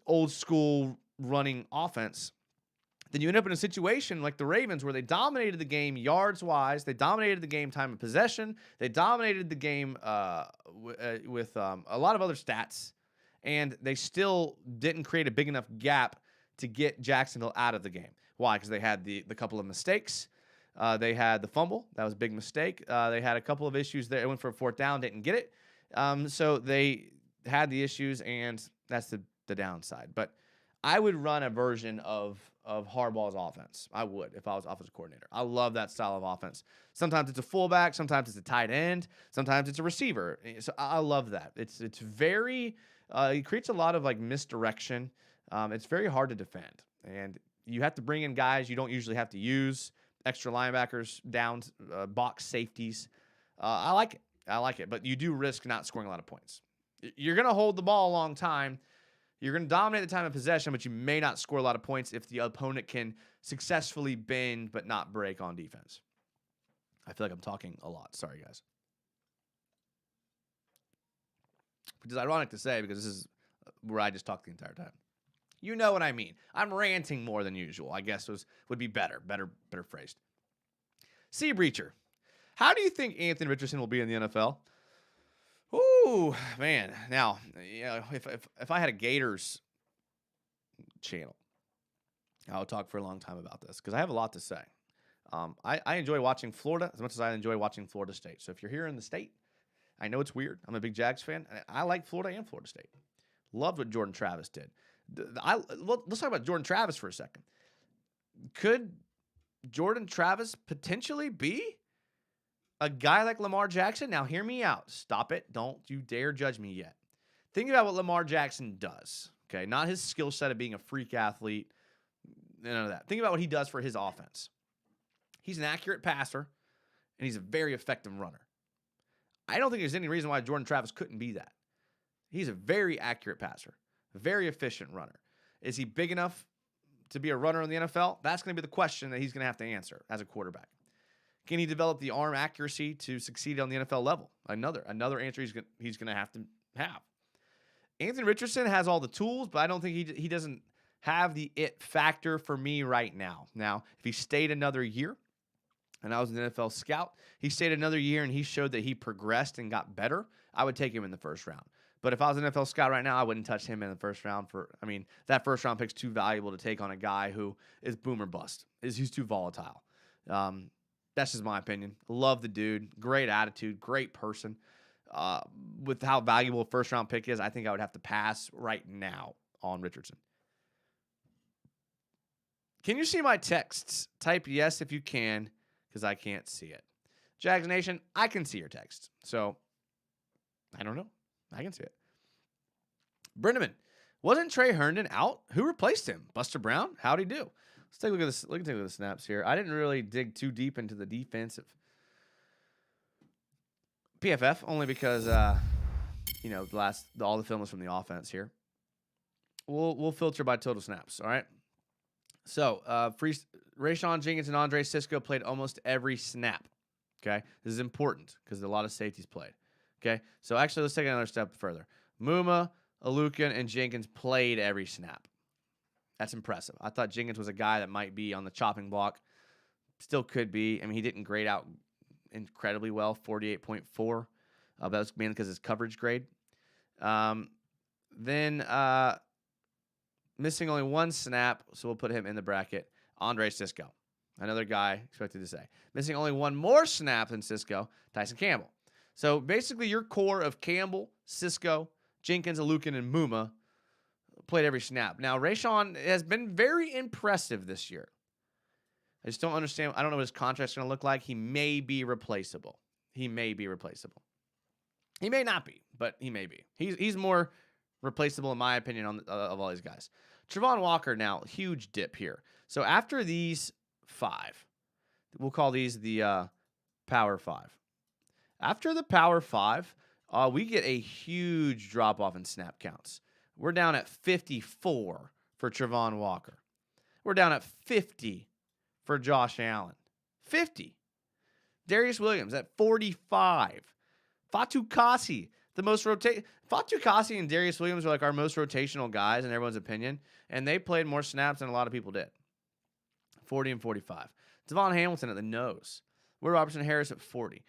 old school running offense, then you end up in a situation like the Ravens where they dominated the game yards-wise. They dominated the game time of possession. They dominated the game with a lot of other stats, and they still didn't create a big enough gap to get Jacksonville out of the game. Why? Because they had the couple of mistakes. They had the fumble. That was a big mistake. They had a couple of issues there. It went for a 4th down, didn't get it. So they had the issues, and that's the downside. But I would run a version of Harbaugh's offense. I would if I was offensive coordinator. I love that style of offense. Sometimes it's a fullback, sometimes it's a tight end, sometimes it's a receiver. So I love that. It's very it creates a lot of like misdirection. It's very hard to defend, and you have to bring in guys you don't usually have to use, extra linebackers, downs, box safeties. I like it, but you do risk not scoring a lot of points. You're going to hold the ball a long time. You're going to dominate the time of possession, but you may not score a lot of points if the opponent can successfully bend but not break on defense. I feel like I'm talking a lot. Sorry, guys. Which is ironic to say because this is where I just talk the entire time. You know what I mean. I'm ranting more than usual, I guess would be better phrased. Sea Breacher. How do you think Anthony Richardson will be in the NFL? Ooh, man. Now, if I had a Gators channel, I'll talk for a long time about this because I have a lot to say. I enjoy watching Florida as much as I enjoy watching Florida State. So if you're here in the state, I know it's weird. I'm a big Jags fan. I like Florida and Florida State. Loved what Jordan Travis did. Let's talk about Jordan Travis for a second. Could Jordan Travis potentially be a guy like Lamar Jackson? Now, hear me out. Stop it. Don't you dare judge me yet. Think about what Lamar Jackson does, okay? Not his skill set of being a freak athlete, none of that. Think about what he does for his offense. He's an accurate passer, and he's a very effective runner. I don't think there's any reason why Jordan Travis couldn't be that. He's a very accurate passer, a very efficient runner. Is he big enough to be a runner in the NFL? That's going to be the question that he's going to have to answer as a quarterback. Can he develop the arm accuracy to succeed on the NFL level? Another answer he's going to have to have. Anthony Richardson has all the tools, but I don't think he doesn't have the it factor for me right now. Now, if he stayed another year, and I was an NFL scout, he stayed another year and he showed that he progressed and got better, I would take him in the first round. But if I was an NFL scout right now, I wouldn't touch him in the first round. That first round pick's too valuable to take on a guy who is boom or bust. He's too volatile. That's just my opinion. Love the dude. Great attitude. Great person. With how valuable a first round pick is, I think I would have to pass right now on Richardson. Can you see my texts? Type yes if you can, because I can't see it. Jags Nation, I can see your text. So, I don't know. I can see it. Brenneman, wasn't Trey Herndon out? Who replaced him? Buster Brown? How'd he do? Let's take a look at this. Look at the snaps here. I didn't really dig too deep into the defensive PFF, only because all the film was from the offense here. We'll filter by total snaps. All right. So Rayshon Jenkins and Andre Cisco played almost every snap. Okay, this is important because a lot of safeties played. Okay, so actually let's take it another step further. Muma, Alukin, and Jenkins played every snap. That's impressive. I thought Jenkins was a guy that might be on the chopping block. Still could be. I mean, he didn't grade out incredibly well, 48.4. That was mainly because his coverage grade. Then missing only one snap, so we'll put him in the bracket. Andre Cisco, another guy expected to say. Missing only one more snap than Cisco, Tyson Campbell. So basically your core of Campbell, Cisco, Jenkins, Alukin, and Muma played every snap. Now, Rayshon has been very impressive this year. I just don't understand. I don't know what his contract's going to look like. He may be replaceable. He may not be, but he may be. He's more replaceable, in my opinion, of all these guys. Travon Walker now, huge dip here. So after these 5, we'll call these the Power 5. After the Power 5, we get a huge drop-off in snap counts. We're down at 54 for Travon Walker. We're down at 50 for Josh Allen. 50. Darius Williams at 45. Fatu Kasi, Fatu Kasi and Darius Williams are like our most rotational guys in everyone's opinion, and they played more snaps than a lot of people did. 40 and 45. Devon Hamilton at the nose. Will Robertson Harris at 40.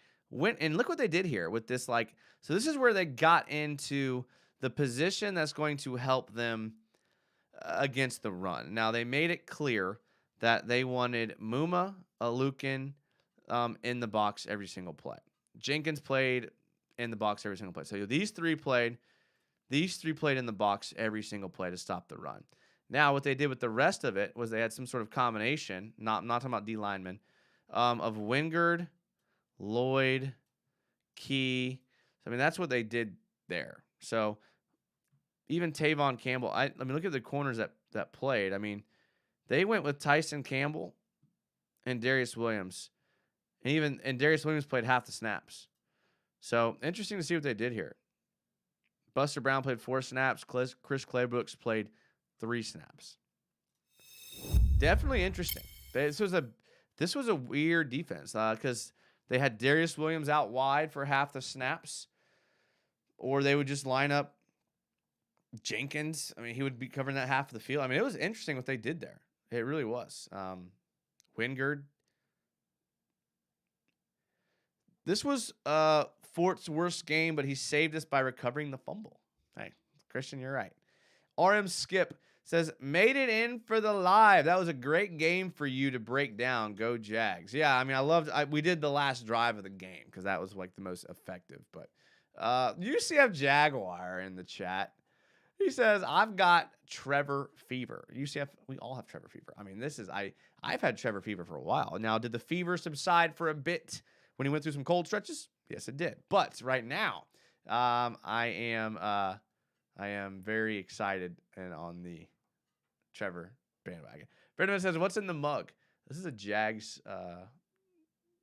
And look what they did here with this. So this is where they got into the position that's going to help them against the run. Now, they made it clear that they wanted Muma, Alukin in the box every single play. Jenkins played in the box every single play. So these three played in the box every single play to stop the run. Now, what they did with the rest of it was they had some sort of combination, not talking about D linemen, of Wingard, Lloyd, Key. I mean, that's what they did there. So even Tavon Campbell, look at the corners that played. I mean, they went with Tyson Campbell and Darius Williams. And Darius Williams played half the snaps. So interesting to see what they did here. Buster Brown played 4 snaps. Chris Claybrooks played 3 snaps. Definitely interesting. This was a weird defense because they had Darius Williams out wide for half the snaps, or they would just line up Jenkins. I mean, he would be covering that half of the field. I mean, it was interesting what they did there. It really was. Wingard. This was Fort's worst game, but he saved us by recovering the fumble. Hey, Christian, you're right. RM Skip Says, made it in for the live. That was a great game for you to break down. Go Jags. Yeah, I mean, we did the last drive of the game because that was like the most effective. But UCF Jaguar in the chat. He says, I've got Trevor fever. UCF, we all have Trevor fever. I mean, I've had Trevor fever for a while. Now, did the fever subside for a bit when he went through some cold stretches? Yes, it did. But right now, I am very excited and on the Trevor bandwagon. Brendan says, what's in the mug? This is a Jags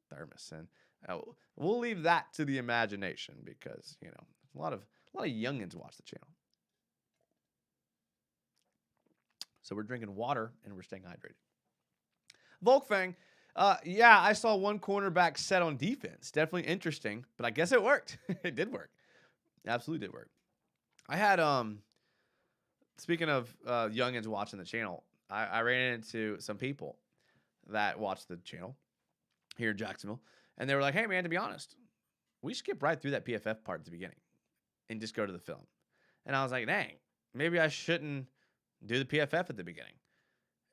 thermos. And we'll leave that to the imagination because, a lot of youngins watch the channel. So we're drinking water and we're staying hydrated. Volkfang, yeah, I saw one cornerback set on defense. Definitely interesting, but I guess it worked. It did work. Absolutely did work. I had, speaking of youngins watching the channel, I ran into some people that watch the channel here in Jacksonville, and they were like, hey, man, to be honest, we skip right through that PFF part at the beginning and just go to the film. And I was like, dang, maybe I shouldn't do the PFF at the beginning.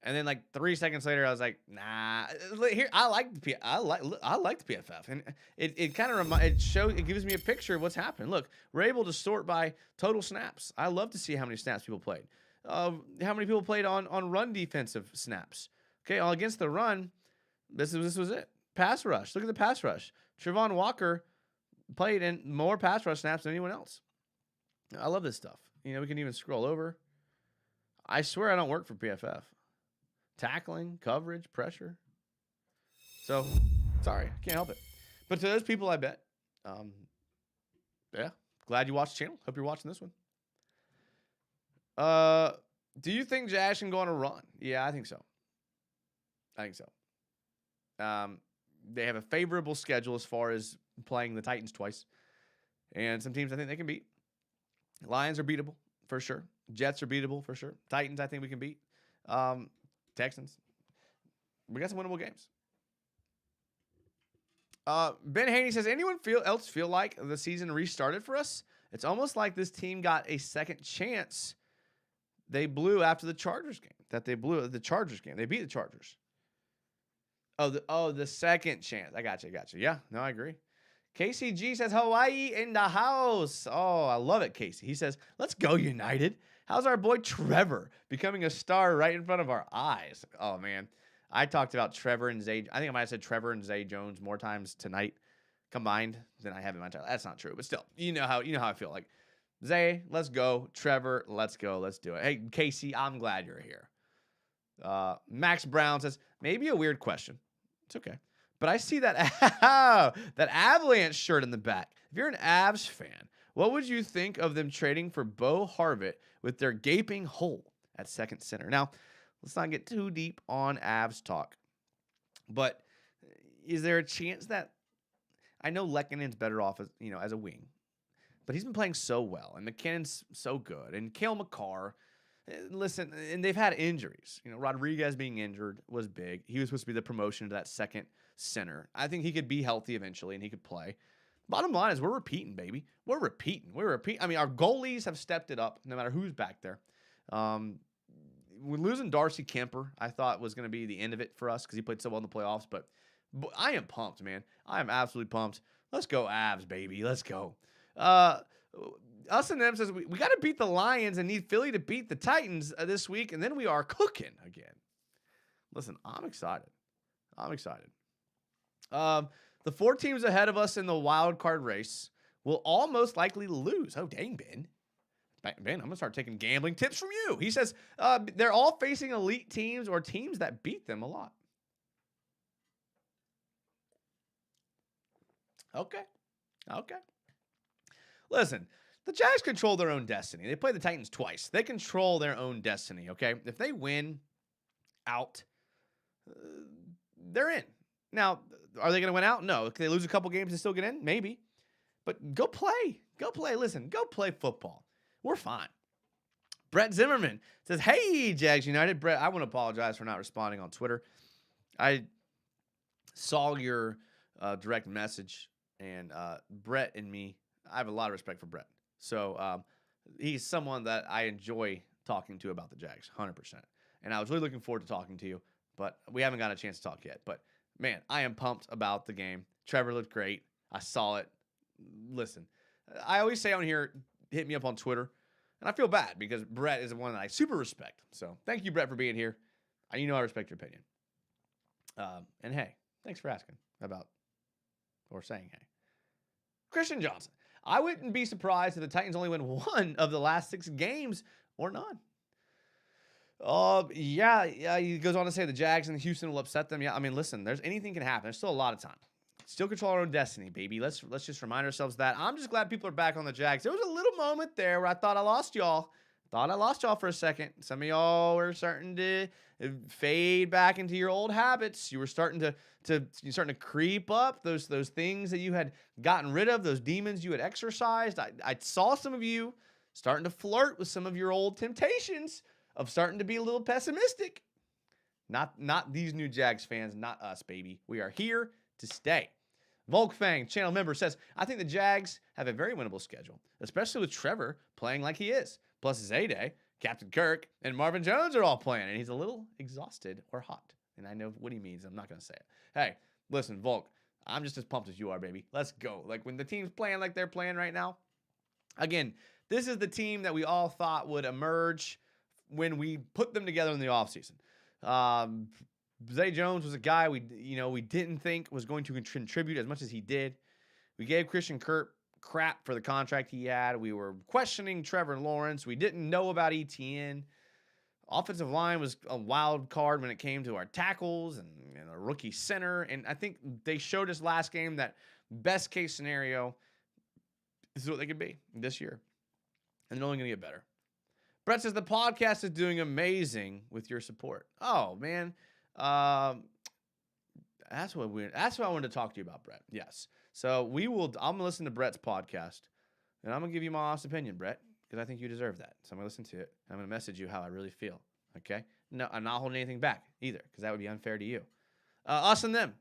And then like 3 seconds later, I was like, nah. Here, I like the PFF, and it kind of it gives me a picture of what's happening. Look, we're able to sort by total snaps. I love to see how many snaps people played. How many people played on run defensive snaps? Okay, against the run, this was it. Pass rush. Look at the pass rush. Trevon Walker played in more pass rush snaps than anyone else. I love this stuff. We can even scroll over. I swear I don't work for PFF. Tackling, coverage, pressure. So, sorry, can't help it. But to those people, I bet. Yeah, glad you watched the channel. Hope you're watching this one. Do you think Jags can go on a run? Yeah, I think so. They have a favorable schedule as far as playing the Titans twice. And some teams I think they can beat. Lions are beatable, for sure. Jets are beatable, for sure. Titans, I think we can beat. Texans. We got some winnable games. Ben Haney says, anyone else feel like the season restarted for us? It's almost like this team got a second chance they blew after the Chargers game. They beat the Chargers. The second chance. I got you. Yeah, no, I agree. KCG says, Hawaii in the house. Oh, I love it, Casey. He says, let's go United. How's our boy Trevor becoming a star right in front of our eyes? Oh, man. I talked about Trevor and Zay. I think I might have said Trevor and Zay Jones more times tonight combined than I have in my time. That's not true, but still, you know how I feel. Like, Zay, let's go. Trevor, let's go. Let's do it. Hey, Casey, I'm glad you're here. Max Brown says, maybe a weird question. It's okay. But I see that that Avalanche shirt in the back. If you're an Avs fan, what would you think of them trading for Bo Harvitt with their gaping hole at second center? Now, let's not get too deep on Avs talk, but is there a chance that I know Lekkonen's better off as a wing, but he's been playing so well, and McKinnon's so good, and Cale Makar. Listen, and they've had injuries. Rodriguez being injured was big. He was supposed to be the promotion to that second center. I think he could be healthy eventually, and he could play. Bottom line is we're repeating, baby. We're repeating. I mean, our goalies have stepped it up no matter who's back there. We're losing Darcy Kemper, I thought was going to be the end of it for us because he played so well in the playoffs. But I am pumped, man. I am absolutely pumped. Let's go Avs, baby. Let's go. Us and them says we got to beat the Lions and need Philly to beat the Titans this week, and then we are cooking again. Listen, I'm excited. The 4 teams ahead of us in the wild card race will all most likely lose. Oh, dang, Ben, I'm going to start taking gambling tips from you. He says they're all facing elite teams or teams that beat them a lot. Okay. Listen, the Jags control their own destiny. They play the Titans twice. They control their own destiny, okay? If they win out, they're in. Now, are they going to win out? No. Can they lose a couple games and still get in? Maybe. But go play. Listen, go play football. We're fine. Brett Zimmerman says, hey, Jags United. Brett, I want to apologize for not responding on Twitter. I saw your direct message, and Brett and me, I have a lot of respect for Brett. So he's someone that I enjoy talking to about the Jags, 100%. And I was really looking forward to talking to you, but we haven't got a chance to talk yet. But, man, I am pumped about the game. Trevor looked great. I saw it. Listen, I always say on here, hit me up on Twitter. And I feel bad because Brett is one that I super respect. So thank you, Brett, for being here. I respect your opinion. And hey, thanks for asking about or saying hey. Christian Johnson. I wouldn't be surprised if the Titans only win one of the last 6 games or none. Yeah, he goes on to say the Jags and Houston will upset them. Yeah, I mean, listen, anything can happen. There's still a lot of time. Still control our own destiny, baby. Let's just remind ourselves that. I'm just glad people are back on the Jags. There was a little moment there where I thought I lost y'all. For a second. Some of y'all were starting to fade back into your old habits. You were starting to creep up those things that you had gotten rid of, those demons you had exorcised. I saw some of you starting to flirt with some of your old temptations of starting to be a little pessimistic. Not these new Jags fans, not us, baby. We are here to stay. Volkfang, channel member, says, I think the Jags have a very winnable schedule, especially with Trevor playing like he is. Plus Zayday, Captain Kirk, and Marvin Jones are all playing, and he's a little exhausted or hot. And I know what he means. I'm not going to say it. Hey, listen, Volk, I'm just as pumped as you are, baby. Let's go. Like, when the team's playing like they're playing right now, again, this is the team that we all thought would emerge when we put them together in the offseason. Zay Jones was a guy we didn't think was going to contribute as much as he did. We gave Christian Kirk crap for the contract he had. We were questioning Trevor Lawrence. We didn't know about ETN. Offensive line was a wild card when it came to our tackles and a rookie center. And I think they showed us last game that best case scenario is what they could be this year. And they're only going to get better. Brett says the podcast is doing amazing with your support. Oh, man. That's what I wanted to talk to you about, Brett. Yes. So I'm going to listen to Brett's podcast, and I'm going to give you my honest opinion, Brett, because I think you deserve that. So I'm going to listen to it, and I'm going to message you how I really feel, okay? No, I'm not holding anything back either, because that would be unfair to you. Us and them.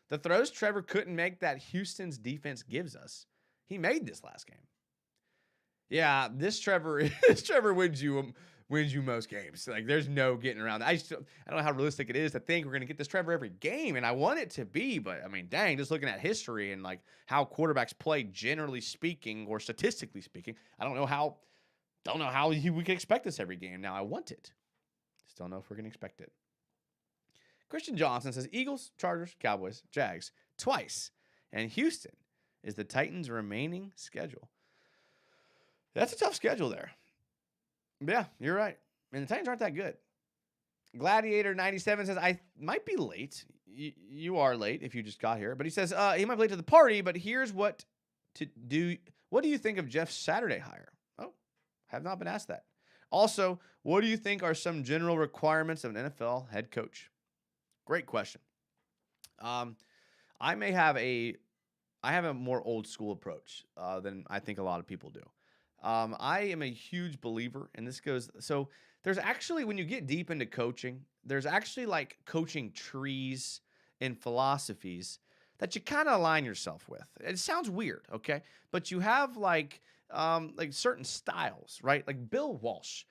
The throws Trevor couldn't make that Houston's defense gives us, he made this last game. Yeah, this Trevor wins you most games. Like, there's no getting around that. I don't know how realistic it is to think we're going to get this Trevor every game, and I want it to be, but, I mean, dang, just looking at history and, like, how quarterbacks play, generally speaking, or statistically speaking, I don't know how we can expect this every game. Now, I want it. Just don't know if we're going to expect it. Christian Johnson says, Eagles, Chargers, Cowboys, Jags, twice, and Houston is the Titans' remaining schedule. That's a tough schedule there. Yeah, you're right. And the Titans aren't that good. Gladiator 97 says, I might be late. You are late if you just got here. But he says, he might be late to the party, but here's what to do. What do you think of Jeff's Saturday hire? Oh, have not been asked that. Also, what do you think are some general requirements of an NFL head coach? Great question. I have a more old school approach than I think a lot of people do. I am a huge believer, and this goes, so there's actually, when you get deep into coaching, there's actually like coaching trees and philosophies that you kind of align yourself with. It sounds weird, okay? But you have like certain styles, right? Like Bill Walsh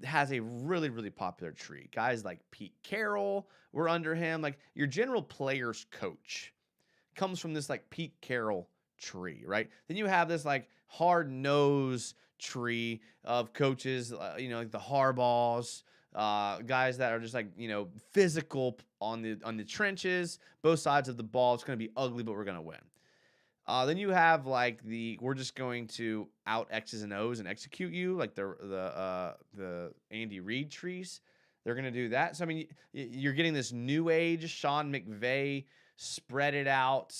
has a really, really popular tree. Guys like Pete Carroll were under him. Like your general players coach comes from this like Pete Carroll tree, right? Then you have this like hard nose tree of coaches, like the Harbaughs, guys that are just like, physical on the trenches, both sides of the ball. It's going to be ugly, but we're going to win. Then you have like we're just going to out X's and O's and execute you, like the Andy Reid trees. They're going to do that. So I mean, you're getting this new age Sean McVay, spread it out,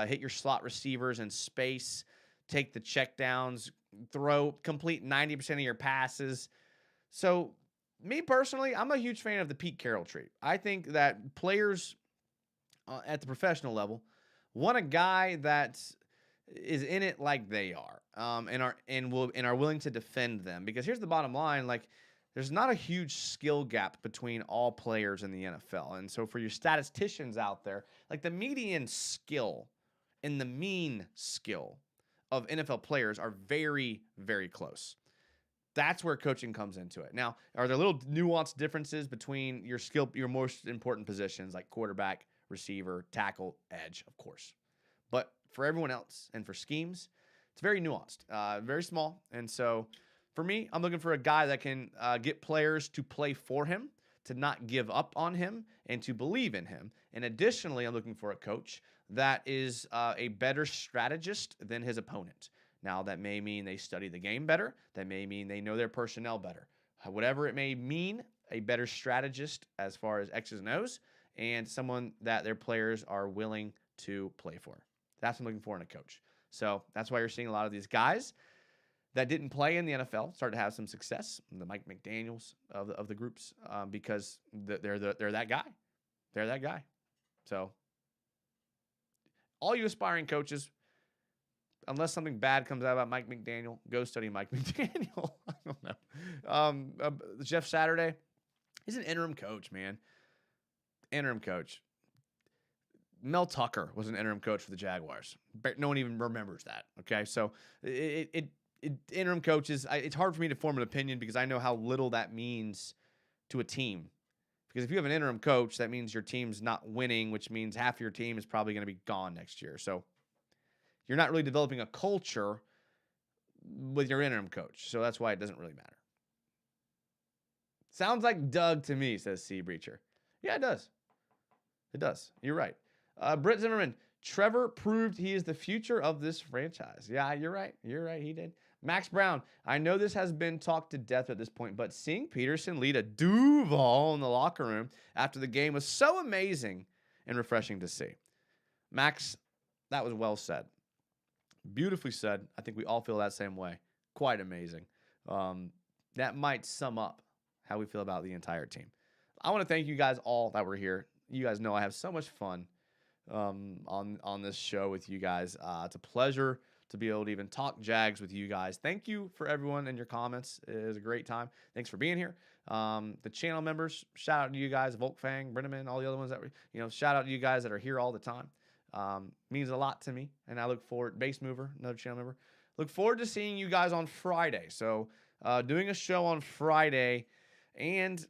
hit your slot receivers in space, take the checkdowns, complete 90% of your passes. So me personally, I'm a huge fan of the Pete Carroll tree. I think that players at the professional level want a guy that is in it like they are, and are willing to defend them. Because here's the bottom line: like, there's not a huge skill gap between all players in the NFL. And so for your statisticians out there, like the median skill and the mean skill of NFL players are very, very close. That's where coaching comes into it. Now, are there little nuanced differences between your most important positions like quarterback, receiver, tackle, edge, of course. But for everyone else and for schemes, it's very nuanced, very small. And so for me, I'm looking for a guy that can get players to play for him, to not give up on him, and to believe in him. And additionally, I'm looking for a coach that is a better strategist than his opponent. Now, that may mean they study the game better. That may mean they know their personnel better. Whatever it may mean, a better strategist as far as X's and O's, and someone that their players are willing to play for. That's what I'm looking for in a coach. So that's why you're seeing a lot of these guys that didn't play in the NFL start to have some success. The Mike McDaniels of the groups, because they're that guy. They're that guy. So all you aspiring coaches, unless something bad comes out about Mike McDaniel, go study Mike McDaniel. I don't know. Jeff Saturday, he's an interim coach, man. Interim coach. Mel Tucker was an interim coach for the Jaguars. No one even remembers that. Okay, so interim coaches, it's hard for me to form an opinion because I know how little that means to a team. Because if you have an interim coach, that means your team's not winning, which means half your team is probably going to be gone next year. So you're not really developing a culture with your interim coach. So that's why it doesn't really matter. Sounds like Doug to me, says C. Breacher. Yeah, it does. It does. You're right. Britt Zimmerman, Trevor proved he is the future of this franchise. Yeah, you're right. You're right. He did. Max Brown, I know this has been talked to death at this point, but seeing Peterson lead a Duval in the locker room after the game was so amazing and refreshing to see. Max, that was well said. Beautifully said. I think we all feel that same way. Quite amazing. That might sum up how we feel about the entire team. I want to thank you guys all that were here. You guys know I have so much fun on this show with you guys. It's a pleasure to be able to even talk Jags with you guys. Thank you for everyone and your comments. It was a great time. Thanks for being here. The channel members, shout out to you guys, Volkfang, Brenneman, all the other ones that were, shout out to you guys that are here all the time. Means a lot to me, and I look forward. Base Mover, another channel member. Look forward to seeing you guys on Friday. So doing a show on Friday, and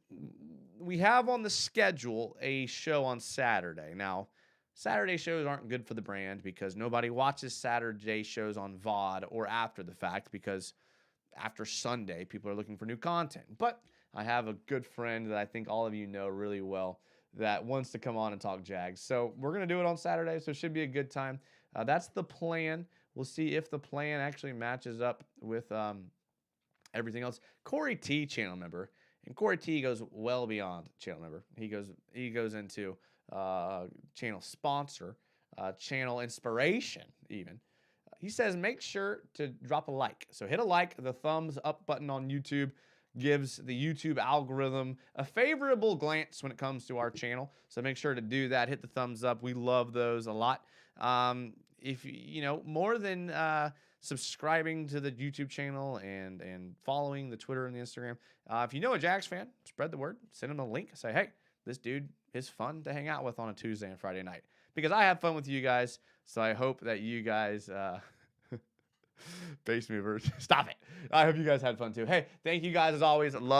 we have on the schedule a show on Saturday. Now, Saturday shows aren't good for the brand because nobody watches Saturday shows on VOD or after the fact, because after Sunday, people are looking for new content. But I have a good friend that I think all of you know really well that wants to come on and talk Jags. So we're going to do it on Saturday, so it should be a good time. That's the plan. We'll see if the plan actually matches up with everything else. Corey T, channel member, and Corey T goes well beyond channel member. He goes into channel sponsor, channel inspiration even. He says make sure to drop a like. So hit a like. The thumbs up button on YouTube gives the YouTube algorithm a favorable glance when it comes to our channel. So make sure to do that. Hit the thumbs up. We love those a lot. If more than subscribing to the YouTube channel and following the Twitter and the Instagram, if you know a Jags fan, spread the word. Send them a link. Say, hey, this dude is fun to hang out with on a Tuesday and Friday night, because I have fun with you guys. So I hope that you guys, base movers, stop it. I hope you guys had fun too. Hey, thank you guys as always. Love.